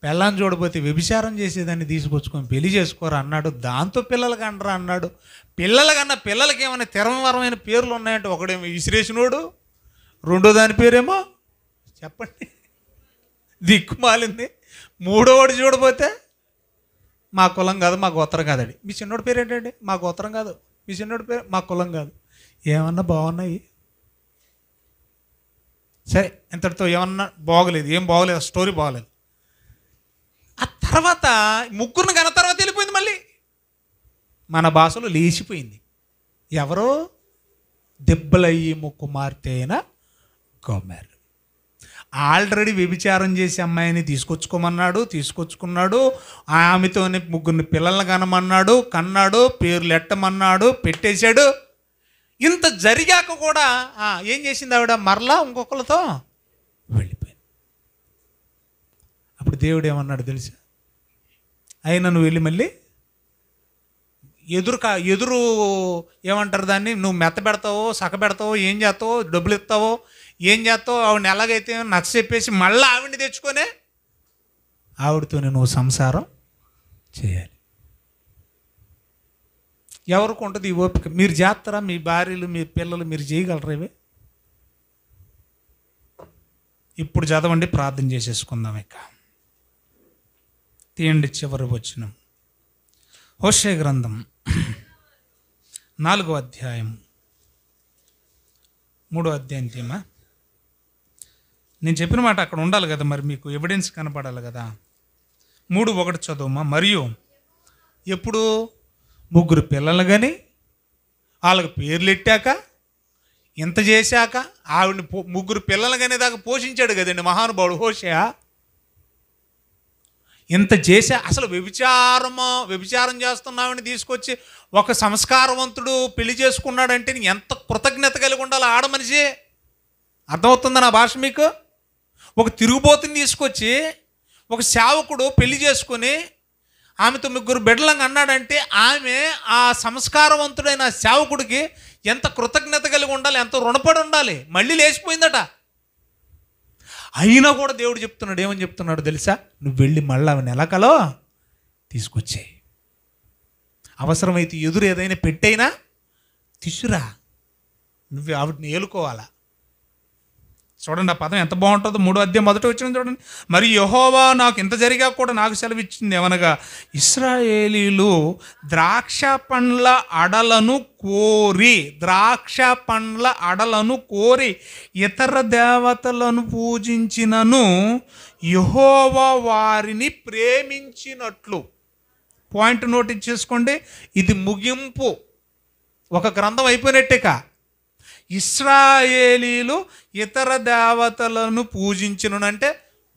పెళ్ళాన్ని చూడబోతే వ్యభిచారం చేసేదాన్ని తీసుకొచ్చుకొని పెళ్లి చేసుకోరా అన్నాడు. దాంతో పిల్లలకి అండరా అన్నాడు. పిల్లలకన్నా పిల్లలకి ఏమైనా తెరమరమైన పేర్లు ఉన్నాయంటే, ఒకడేమో విసిరేసినోడు, రెండో దాని పేరేమో చెప్పండి దిక్కుమాలింది. మూడోవాడు చూడబోతే మా కులం కాదు, మా గోత్రం కాదండి. మీ చిన్నోడి పేరు ఏంటండి? మా గోత్రం కాదు. మీ చిన్నోడి పేరు మా కులం కాదు. ఏమన్నా బాగున్నాయి? సరే, ఇంతటితో ఏమన్నా బాగోలేదు, ఏం బాగోలేదు, స్టోరీ బాగోలేదు. ఆ తర్వాత ముగ్గురిని కన్న తర్వాత వెళ్ళిపోయింది. మళ్ళీ మన భాషలో లేచిపోయింది. ఎవరో దెబ్బలయ్యి కుమార్తె అయిన గోమెర్. ఆల్రెడీ వ్యభిచారం చేసే అమ్మాయిని తీసుకొచ్చుకున్నాడు. ఆమెతోని ముగ్గురిని పిల్లల్ని కనమన్నాడు, కన్నాడు, పేర్లు ఎట్టమన్నాడు, పెట్టేశాడు. ఇంత జరిగాక కూడా ఏం చేసింది ఆవిడ? మరలా ఇంకొకరితో వెళ్ళిపోయింది. అప్పుడు దేవుడు ఏమన్నాడు తెలుసా? అయినా నువ్వు వెళ్ళి మళ్ళీ ఎదురు ఏమంటారు దాన్ని, నువ్వు మెత్త పెడతావో, సక పెడతావో, ఏం చేస్తావో, డబ్బులు ఇస్తావో, ఏం చేస్తావో ఆవిడని ఎలాగైతే నచ్చ చెప్పేసి మళ్ళీ ఆవిడని తెచ్చుకొని ఆవిడతోనే నువ్వు సంసారం చేయాలి. ఎవరికి ఉంటుంది ఈ ఓపిక? మీరు చేస్తారా? మీ భార్యలు, మీ పిల్లలు మీరు చేయగలరా ఇవి? ఇప్పుడు చదవండి, ప్రార్థన చేసేసుకుందాం. ఇక తీయండి చివరి వచనం. హోషే గ్రంథం 4వ అధ్యాయం 3వ అధ్యాయం తీమా. నేను చెప్పిన మాట అక్కడ ఉండాలి కదా, మరి మీకు ఎవిడెన్స్ కనపడాలి కదా. 3:1 చదువుమా. మరియు ఎప్పుడు ముగ్గురు పిల్లలు కానీ వాళ్ళకి పేర్లు ఎట్టాక, ఇంత చేశాక, ఆవిడని ముగ్గురు పిల్లలు కానీ దాకా పోషించాడు కదండి మహానుభావుడు హోషేయ. ఇంత చేసా అసలు వ్యభిచారం చేస్తున్నామని తీసుకొచ్చి ఒక సంస్కారవంతుడు పెళ్లి చేసుకున్నాడంటే ఎంత కృతజ్ఞత కలిగి ఉండాలి ఆడ మనిషి. అర్థమవుతుందా నా భాష మీకు? ఒక తిరుగుబోతుని తీసుకొచ్చి ఒక సేవకుడు పెళ్లి చేసుకొని ఆమెతో ముగ్గురు బిడ్డలంగా అన్నాడంటే ఆమె ఆ సంస్కారవంతుడైన సేవకుడికి ఎంత కృతజ్ఞత కలిగి ఉండాలి, ఎంత రుణపడి ఉండాలి. మళ్ళీ లేచిపోయిందట. అయినా కూడా దేవుడు చెప్తున్నాడు, ఏమని చెప్తున్నాడు తెలుసా? నువ్వు వెళ్ళి మళ్ళీ ఆమె నెలకలో తీసుకొచ్చేయి. అవసరమైతే ఎదురు ఏదైనా పెట్టైనా తీసురా, నువ్వు ఆవిడని ఏలుకోవాలా. చూడండి ఆ పదం ఎంత బాగుంటుందో. 3వ అధ్యాయం 1వ వచనం చూడండి. మరి యెహోవా నాకు ఇంత జరిగా కూడా నాకు సెలవిచ్చింది ఏమనగా, ఇశ్రాయేలీలు ద్రాక్ష పండ్ల అడలను కోరి ఇతర దేవతలను పూజించినను యెహోవా వారిని ప్రేమించినట్లు. పాయింట్ నోట్ చేసుకోండి, ఇది ముగింపు. ఒక గ్రంథం అయిపోయినట్టేక. ఇశ్రాయేలీలు ఇతర దేవతలను పూజించినను అంటే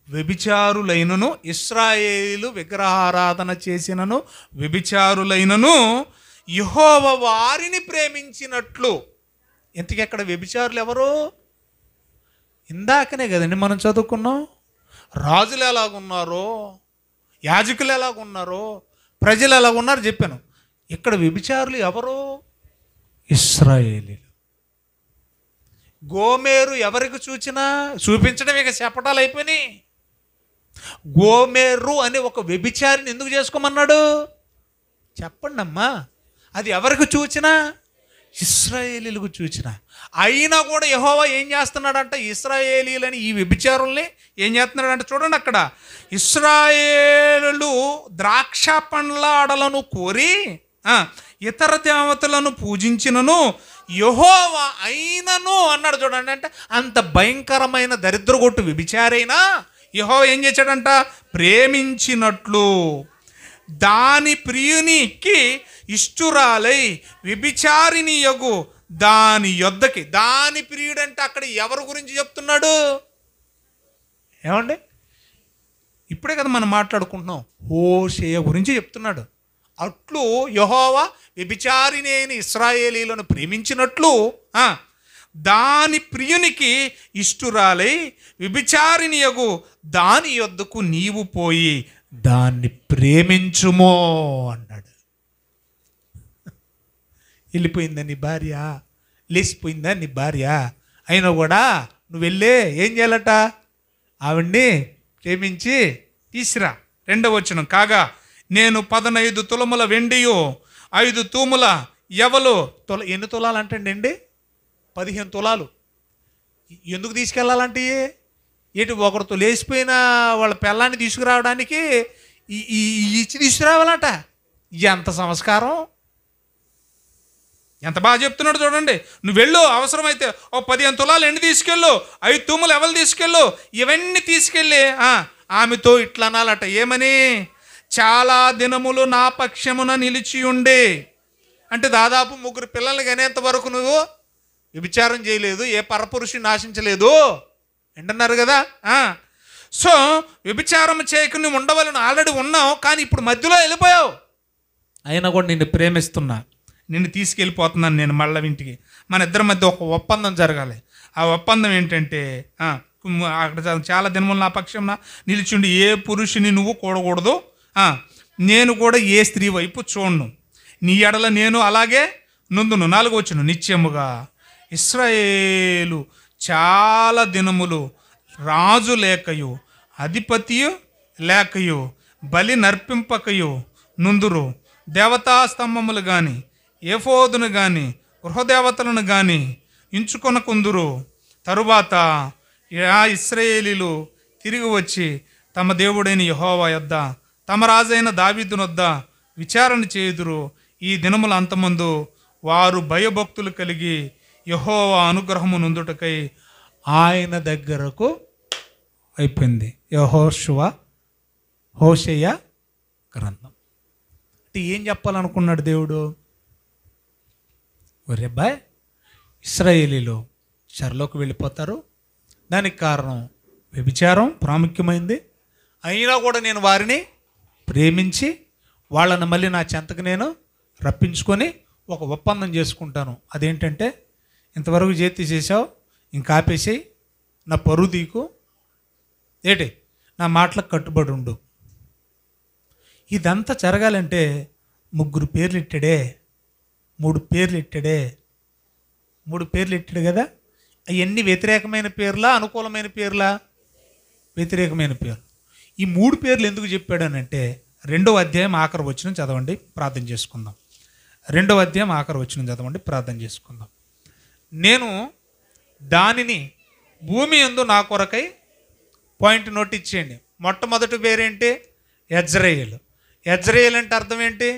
వ్యభిచారులైనను, ఇశ్రాయేలీలు విగ్రహారాధన చేసినను వ్యభిచారులైనను యెహోవా వారిని ప్రేమించినట్లు. ఇంతకెక్కడ వ్యభిచారులు ఎవరు? ఇందాకనే కదండి మనం చదువుకున్నాం. రాజులు ఎలాగున్నారో, యాజకులు ఎలాగున్నారో, ప్రజలు ఎలాగున్నారో చెప్పాను. ఇక్కడ వ్యభిచారులు ఎవరు? ఇశ్రాయేలీలు. గోమెరు ఎవరికి చూపించడం ఇక చెప్పటాలు అయిపోయినాయి. గోమెరు అనే ఒక వ్యభిచారిని ఎందుకు చేసుకోమన్నాడు చెప్పండి అమ్మా. అది ఎవరికి చూచినా? ఇశ్రాయేలీలకు చూచిన. అయినా కూడా యెహోవా ఏం చేస్తున్నాడంట? ఇశ్రాయేలీలని ఈ వ్యభిచారుల్ని ఏం చేస్తున్నాడంటే చూడండి అక్కడ, ఇశ్రాయేలు ద్రాక్ష పండ్ల అడలను కోరి ఇతర దేవతలను పూజించినను యెహోవా అయినను అన్నాడు. చూడండి, అంటే అంత భయంకరమైన దరిద్రగొట్టు వ్యభిచారైనా యెహోవా ఏం చేశాడంట? ప్రేమించినట్లు దాని ప్రియునికి ఇష్టురాలై వ్యభిచారిణి యగు దాని యొద్దకి. దాని ప్రియుడంటే అక్కడ ఎవరి గురించి చెప్తున్నాడు? ఏమండి, ఇప్పుడే కదా మనం మాట్లాడుకుంటున్నాం, హోషేయ గురించి చెప్తున్నాడు. అట్లు యెహోవా వ్యభిచారిణి అయిన ఇశ్రాయేలీలను ప్రేమించినట్లు దాని ప్రియునికి ఇష్టురాలై వ్యభిచారిణి యగు దాని యొద్దకు నీవు పోయి దాన్ని ప్రేమించుమో అన్నాడు. వెళ్ళిపోయిందా నీ భార్య? లేచిపోయిందా నీ భార్య? అయినా కూడా నువ్వు వెళ్ళే ఏం చేయాలట? ఆవిడ్ని ప్రేమించి తీసురా. 2వ వచనం. కాగా నేను 15 తులముల వెండియు 5 తూముల ఎవలు ఎన్ని తులాలు అంటండి? 15 తులాలు. ఎందుకు తీసుకెళ్ళాలంటే ఏంటి ఒకరితో లేచిపోయిన వాళ్ళ పిల్లాన్ని తీసుకురావడానికి ఇచ్చి తీసుకురావాలట. ఎంత సంస్కారం, ఎంత బాగా చెప్తున్నాడు చూడండి. నువ్వు వెళ్ళు, అవసరమైతే 15 తులాలు ఎండి తీసుకెళ్ళు, 5 తూములు ఎవరు తీసుకెళ్ళు, ఇవన్నీ తీసుకెళ్ళి ఆమెతో ఇట్లా అనాలట. ఏమని? చాలా దినములు నా పక్షమున నిలిచి ఉండే. అంటే దాదాపు 3 పిల్లల్ని కనేంత వరకు నువ్వు వ్యభిచారం చేయలేదు, ఏ పరపురుషుని నాశించలేదు అంటున్నారు కదా. సో వ్యభిచారం చేయకుండా నువ్వు ఉండవలను, ఆల్రెడీ ఉన్నావు, కానీ ఇప్పుడు మధ్యలో వెళ్ళిపోయావు. అయినా కూడా నిన్ను ప్రేమిస్తున్నా, నిన్ను తీసుకెళ్ళిపోతున్నాను నేను మళ్ళీ ఇంటికి. మన ఇద్దరి మధ్య ఒక ఒప్పందం జరగాలి. ఆ ఒప్పందం ఏంటంటే అక్కడ చాలా దినములు నా పక్షంన నిలిచిండి ఏ పురుషుని నువ్వు కూడకూడదు, నేను కూడా ఏ స్త్రీ వైపు చూడను, నీ ఎడల నేను అలాగే నుందును. 4వ వచనం, నిత్యముగా ఇశ్రాయేలు చాలా దినములు రాజు లేకయు అధిపతియు లేకయు బలి నర్పింపకయు నుందురు. దేవతా స్తంభములు కానీ ఏఫోదును కానీ గృహదేవతలను కానీ ఎంచుకొనకుందురు. తరువాత ఆ ఇశ్రాయేలీలు తిరిగి వచ్చి తమ దేవుడైన యెహోవా యొద్ద తమ రాజైన దావీదునొద్ద విచారణ చేయుదురు. ఈ దినముల అంతమందు వారు భయభక్తులు కలిగి యెహోవా అనుగ్రహము నొందుటకై ఆయన దగ్గరకు అయిపోయింది. హోషేయ గ్రంథం. అంటే ఏం చెప్పాలనుకున్నాడు దేవుడు? ఒరేబ్బాయ్, ఇశ్రాయేలీలు చెరలోకి వెళ్ళిపోతారు, దానికి కారణం వ్యభిచారం ప్రాముఖ్యమైంది. అయినా కూడా నేను వారిని ప్రేమించి వాళ్ళని మళ్ళీ నా చెంతకు నేను రప్పించుకొని ఒక ఒప్పందం చేసుకుంటాను. అదేంటంటే, ఇంతవరకు చేతి చేసావు, ఇంకా ఆపేసేయి, నా పరువు తీకు, ఏంటి నా మాటలకు కట్టుబడి ఉండు. ఇదంతా జరగాలంటే 3 పేర్లు ఇట్టాడే, 3 పేర్లు ఇట్టాడే, 3 పేర్లు ఇట్టాడు కదా. అవన్నీ వ్యతిరేకమైన పేర్లా, అనుకూలమైన పేర్లా? వ్యతిరేకమైన పేర్లు. ఈ 3 పేర్లు ఎందుకు చెప్పాడనంటే, 2వ అధ్యాయం ఆఖరి వచనం చదవండి, ప్రార్థన చేసుకుందాం. 2వ అధ్యాయం ఆఖరి వచనం చదవండి, ప్రార్థన చేసుకుందాం. నేను దానిని భూమి యందు నా కొరకై పాయింట్ నోట్ ఇచ్చేయండి. మొట్టమొదటి పేరేంటి? యజ్రెయేలు. యజ్రెయేలు అంటే అర్థం ఏంటి?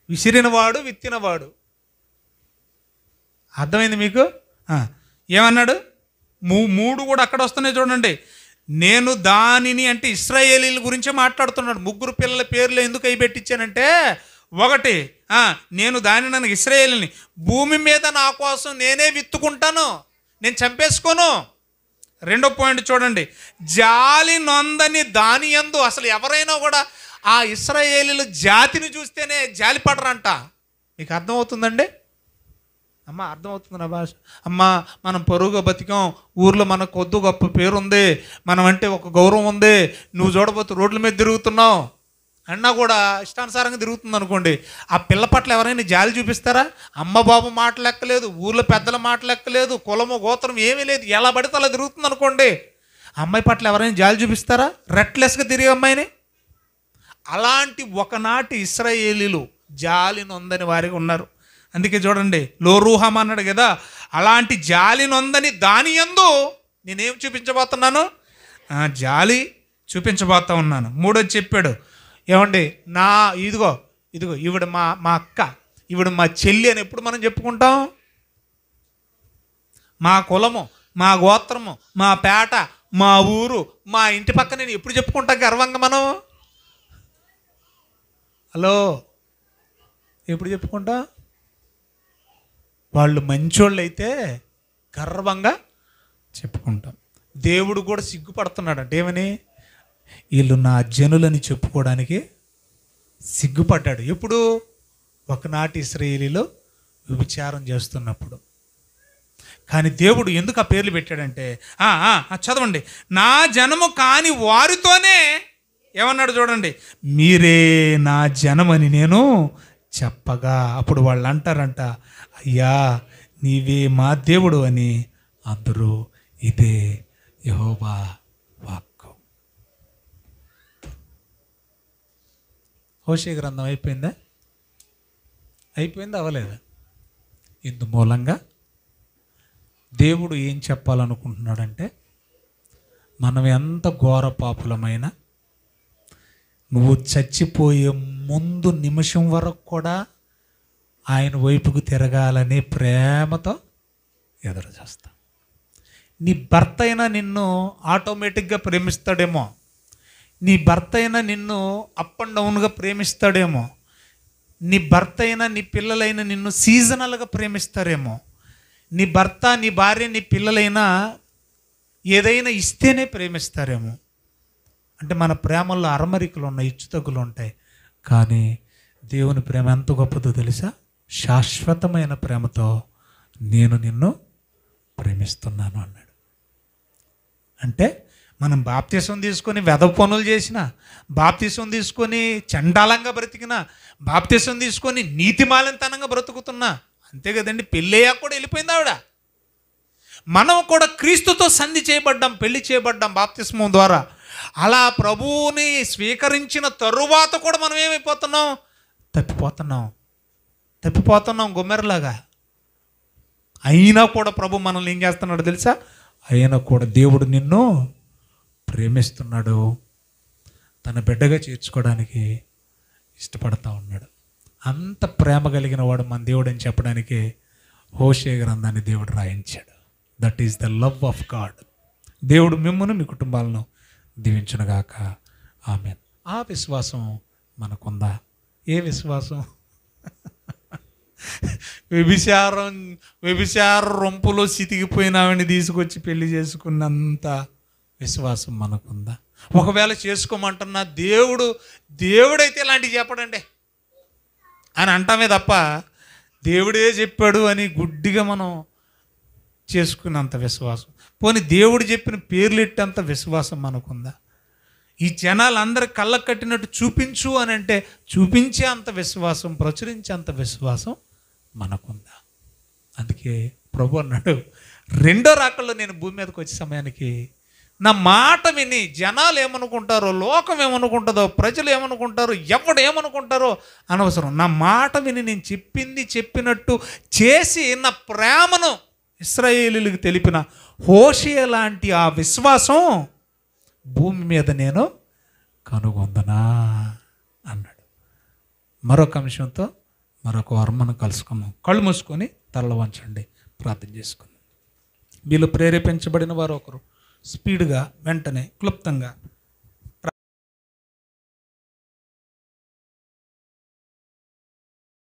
విసిరినవాడు, విత్తినవాడు. అర్థమైంది మీకు? ఏమన్నాడు? 3 కూడా అక్కడ వస్తున్నాయి చూడండి. నేను దానిని అంటే ఇశ్రాయేలీల గురించే మాట్లాడుతున్నాడు. 3 పిల్లల పేర్లు ఎందుకు అయి పెట్టించానంటే, 1 నేను దానిని నాకు ఇశ్రాయేలీని భూమి మీద నా కోసం నేనే విత్తుకుంటాను, నేను చంపేసుకోను. 2వ పాయింట్ చూడండి, జాలి నొందని దాని యందు. అసలు ఎవరైనా కూడా ఆ ఇశ్రాయేలీల జాతిని చూస్తేనే జాలి పడరంట. మీకు అర్థమవుతుందండి? అమ్మ అర్థమవుతుంది నా భాష? అమ్మ మనం పరువుగా బతికాం, ఊర్లో మనకు కొద్దు గొప్ప పేరుంది, మనం అంటే ఒక గౌరవం ఉంది, నువ్వు చూడబోతు రోడ్ల మీద తిరుగుతున్నావు అన్నా కూడా ఇష్టానుసారంగా తిరుగుతుంది అనుకోండి, ఆ పిల్ల పట్ల ఎవరైనా జాలి చూపిస్తారా? అమ్మ బాబు మాట లెక్కలేదు, ఊర్లో పెద్దల మాట లెక్కలేదు, కులము గోత్రం ఏమీ లేదు, ఎలా పడితే అలా తిరుగుతుంది అనుకోండి, అమ్మాయి పట్ల ఎవరైనా జాలి చూపిస్తారా? రెట్లెస్గా తిరిగే అమ్మాయిని. అలాంటి ఒకనాటి ఇశ్రాయేలీలు జాలి నొందని వారికి ఉన్నారు. అందుకే చూడండి, లోరూహం అన్నాడు కదా, అలాంటి జాలి నొందని దాని యందు నేనేం చూపించబోతున్నాను? జాలి చూపించబోతా ఉన్నాను. 3వది చెప్పాడు, ఏమండి నా ఇదిగో ఈవిడ మా అక్క, ఈవిడ మా చెల్లి అని ఎప్పుడు మనం చెప్పుకుంటాం? మా కులము, మా గోత్రము, మా పేట, మా ఊరు, మా ఇంటి పక్క నేను ఎప్పుడు చెప్పుకుంటాం గర్వంగా మనం? హలో, ఎప్పుడు చెప్పుకుంటాం? వాళ్ళు మంచోళ్ళు అయితే గర్వంగా చెప్పుకుంటాం. దేవుడు కూడా సిగ్గుపడుతున్నాడు అంటే ఏమని? వీళ్ళు నా జనులని చెప్పుకోవడానికి సిగ్గుపడ్డాడు. ఎప్పుడు? ఒకనాటి ఇశ్రాయేలీలో వ్యభిచారం చేస్తున్నప్పుడు. కానీ దేవుడు ఎందుకు ఆ పేర్లు పెట్టాడంటే, చదవండి, నా జనము కాని వారితోనే ఏమన్నాడు చూడండి, మీరే నా జనమని నేను చెప్పగా. అప్పుడు వాళ్ళు అంటారంట, అయ్యా నీవే మా దేవుడు అని అందరూ. ఇదే యెహోవా వాక్కు. హోషేయ గ్రంథం అయిపోయిందా? అయిపోయిందా? అవ్వలేదా? ఇందు మూలంగా దేవుడు ఏం చెప్పాలనుకుంటున్నాడంటే, మనం ఎంత ఘోర పాపులమైనా నువ్వు చచ్చిపోయే ముందు నిమిషం వరకు కూడా ఆయన వైపుకు తిరగాలని ప్రేమతో ఎదురు చేస్తాం. నీ భర్త అయినా నిన్ను ఆటోమేటిక్గా ప్రేమిస్తాడేమో, నీ భర్త అయినా నిన్ను అప్ అండ్ డౌన్గా ప్రేమిస్తాడేమో, నీ భర్త అయినా నీ పిల్లలైనా నిన్ను సీజనల్గా ప్రేమిస్తారేమో, నీ భర్త నీ భార్య నీ పిల్లలైనా ఏదైనా ఇస్తేనే ప్రేమిస్తారేమో. అంటే మన ప్రేమల్లో అరమరికలు ఉన్నాయి, హెచ్చుతగ్గులు ఉంటాయి. కానీ దేవుని ప్రేమ ఎంత గొప్పదో తెలుసా? శాశ్వతమైన ప్రేమతో నేను నిన్ను ప్రేమిస్తున్నాను అన్నాడు. అంటే మనం బాప్తిసం తీసుకొని వెధవ పనులు చేసిన, బాప్తిసం తీసుకొని చండాలంగా బ్రతికినా, బాప్తిసం తీసుకొని నీతిమాలినతనంగా బ్రతుకుతున్నా, అంతే కదండి. పెళ్ళయ్యాక కూడా వెళ్ళిపోయింది ఆవిడ. మనం కూడా క్రీస్తుతో సంధి చేయబడ్డాం, పెళ్లి చేయబడ్డాం బాప్తిస్మం ద్వారా. అలా ప్రభువుని స్వీకరించిన తరువాత కూడా మనం ఏమైపోతున్నాం? తప్పిపోతున్నాం గొమ్మెరలాగా. అయినా కూడా ప్రభు మనల్ని ఏం చేస్తున్నాడు తెలుసా? అయినా కూడా దేవుడు నిన్ను ప్రేమిస్తున్నాడు, తన బిడ్డగా చేర్చుకోవడానికి ఇష్టపడతా ఉన్నాడు. అంత ప్రేమ కలిగిన వాడు మన దేవుడు అని చెప్పడానికి హోషే గ్రంథాన్ని దేవుడు రాయించాడు. That is the love of God. దేవుడు మిమ్మును మీ కుటుంబాలను దీవించునుగాక. ఆమేన్. ఆ విశ్వాసం మనకుందా? ఏ విశ్వాసం? వ్యభిచార రొంపులో సితికిపోయినావని తీసుకొచ్చి పెళ్లి చేసుకున్నంత విశ్వాసం మనకుందా? ఒకవేళ చేసుకోమంటున్నా దేవుడైతే ఇలాంటివి చెప్పడండి అని అంటామే తప్ప, దేవుడే చెప్పాడు అని గుడ్డిగా మనం చేసుకున్నంత విశ్వాసం, పోనీ దేవుడు చెప్పిన పేర్లు ఎట్టేంత విశ్వాసం మనకుందా? ఈ జనాలు అందరి కళ్ళకు కట్టినట్టు చూపించు అని అంటే చూపించే అంత విశ్వాసం, ప్రచురించే అంత విశ్వాసం మనకుందా? అందుకే ప్రభు అన్నాడు, రెండో రాకల్లో నేను భూమి మీదకి వచ్చే సమయానికి నా మాట విని జనాలు ఏమనుకుంటారో, లోకం ఏమనుకుంటుందో, ప్రజలు ఏమనుకుంటారో, ఎవడు ఏమనుకుంటారో అనవసరం. నా మాట విని నేను చెప్పింది చెప్పినట్టు చేసి నా ప్రేమను ఇశ్రాయేలీయులకు తెలిపిన హోషేయ లాంటి ఆ విశ్వాసం భూమి మీద నేను కనుగొందనా అన్నాడు. మరొక అంశంతో మరొక వారం మనం కలుసుకున్నాం. కళ్ళు మూసుకొని తరల వంచండి, ప్రార్థన చేసుకుందాం. వీళ్ళు ప్రేరేపించబడిన వారు ఒకరు స్పీడ్గా, వెంటనే, క్లుప్తంగా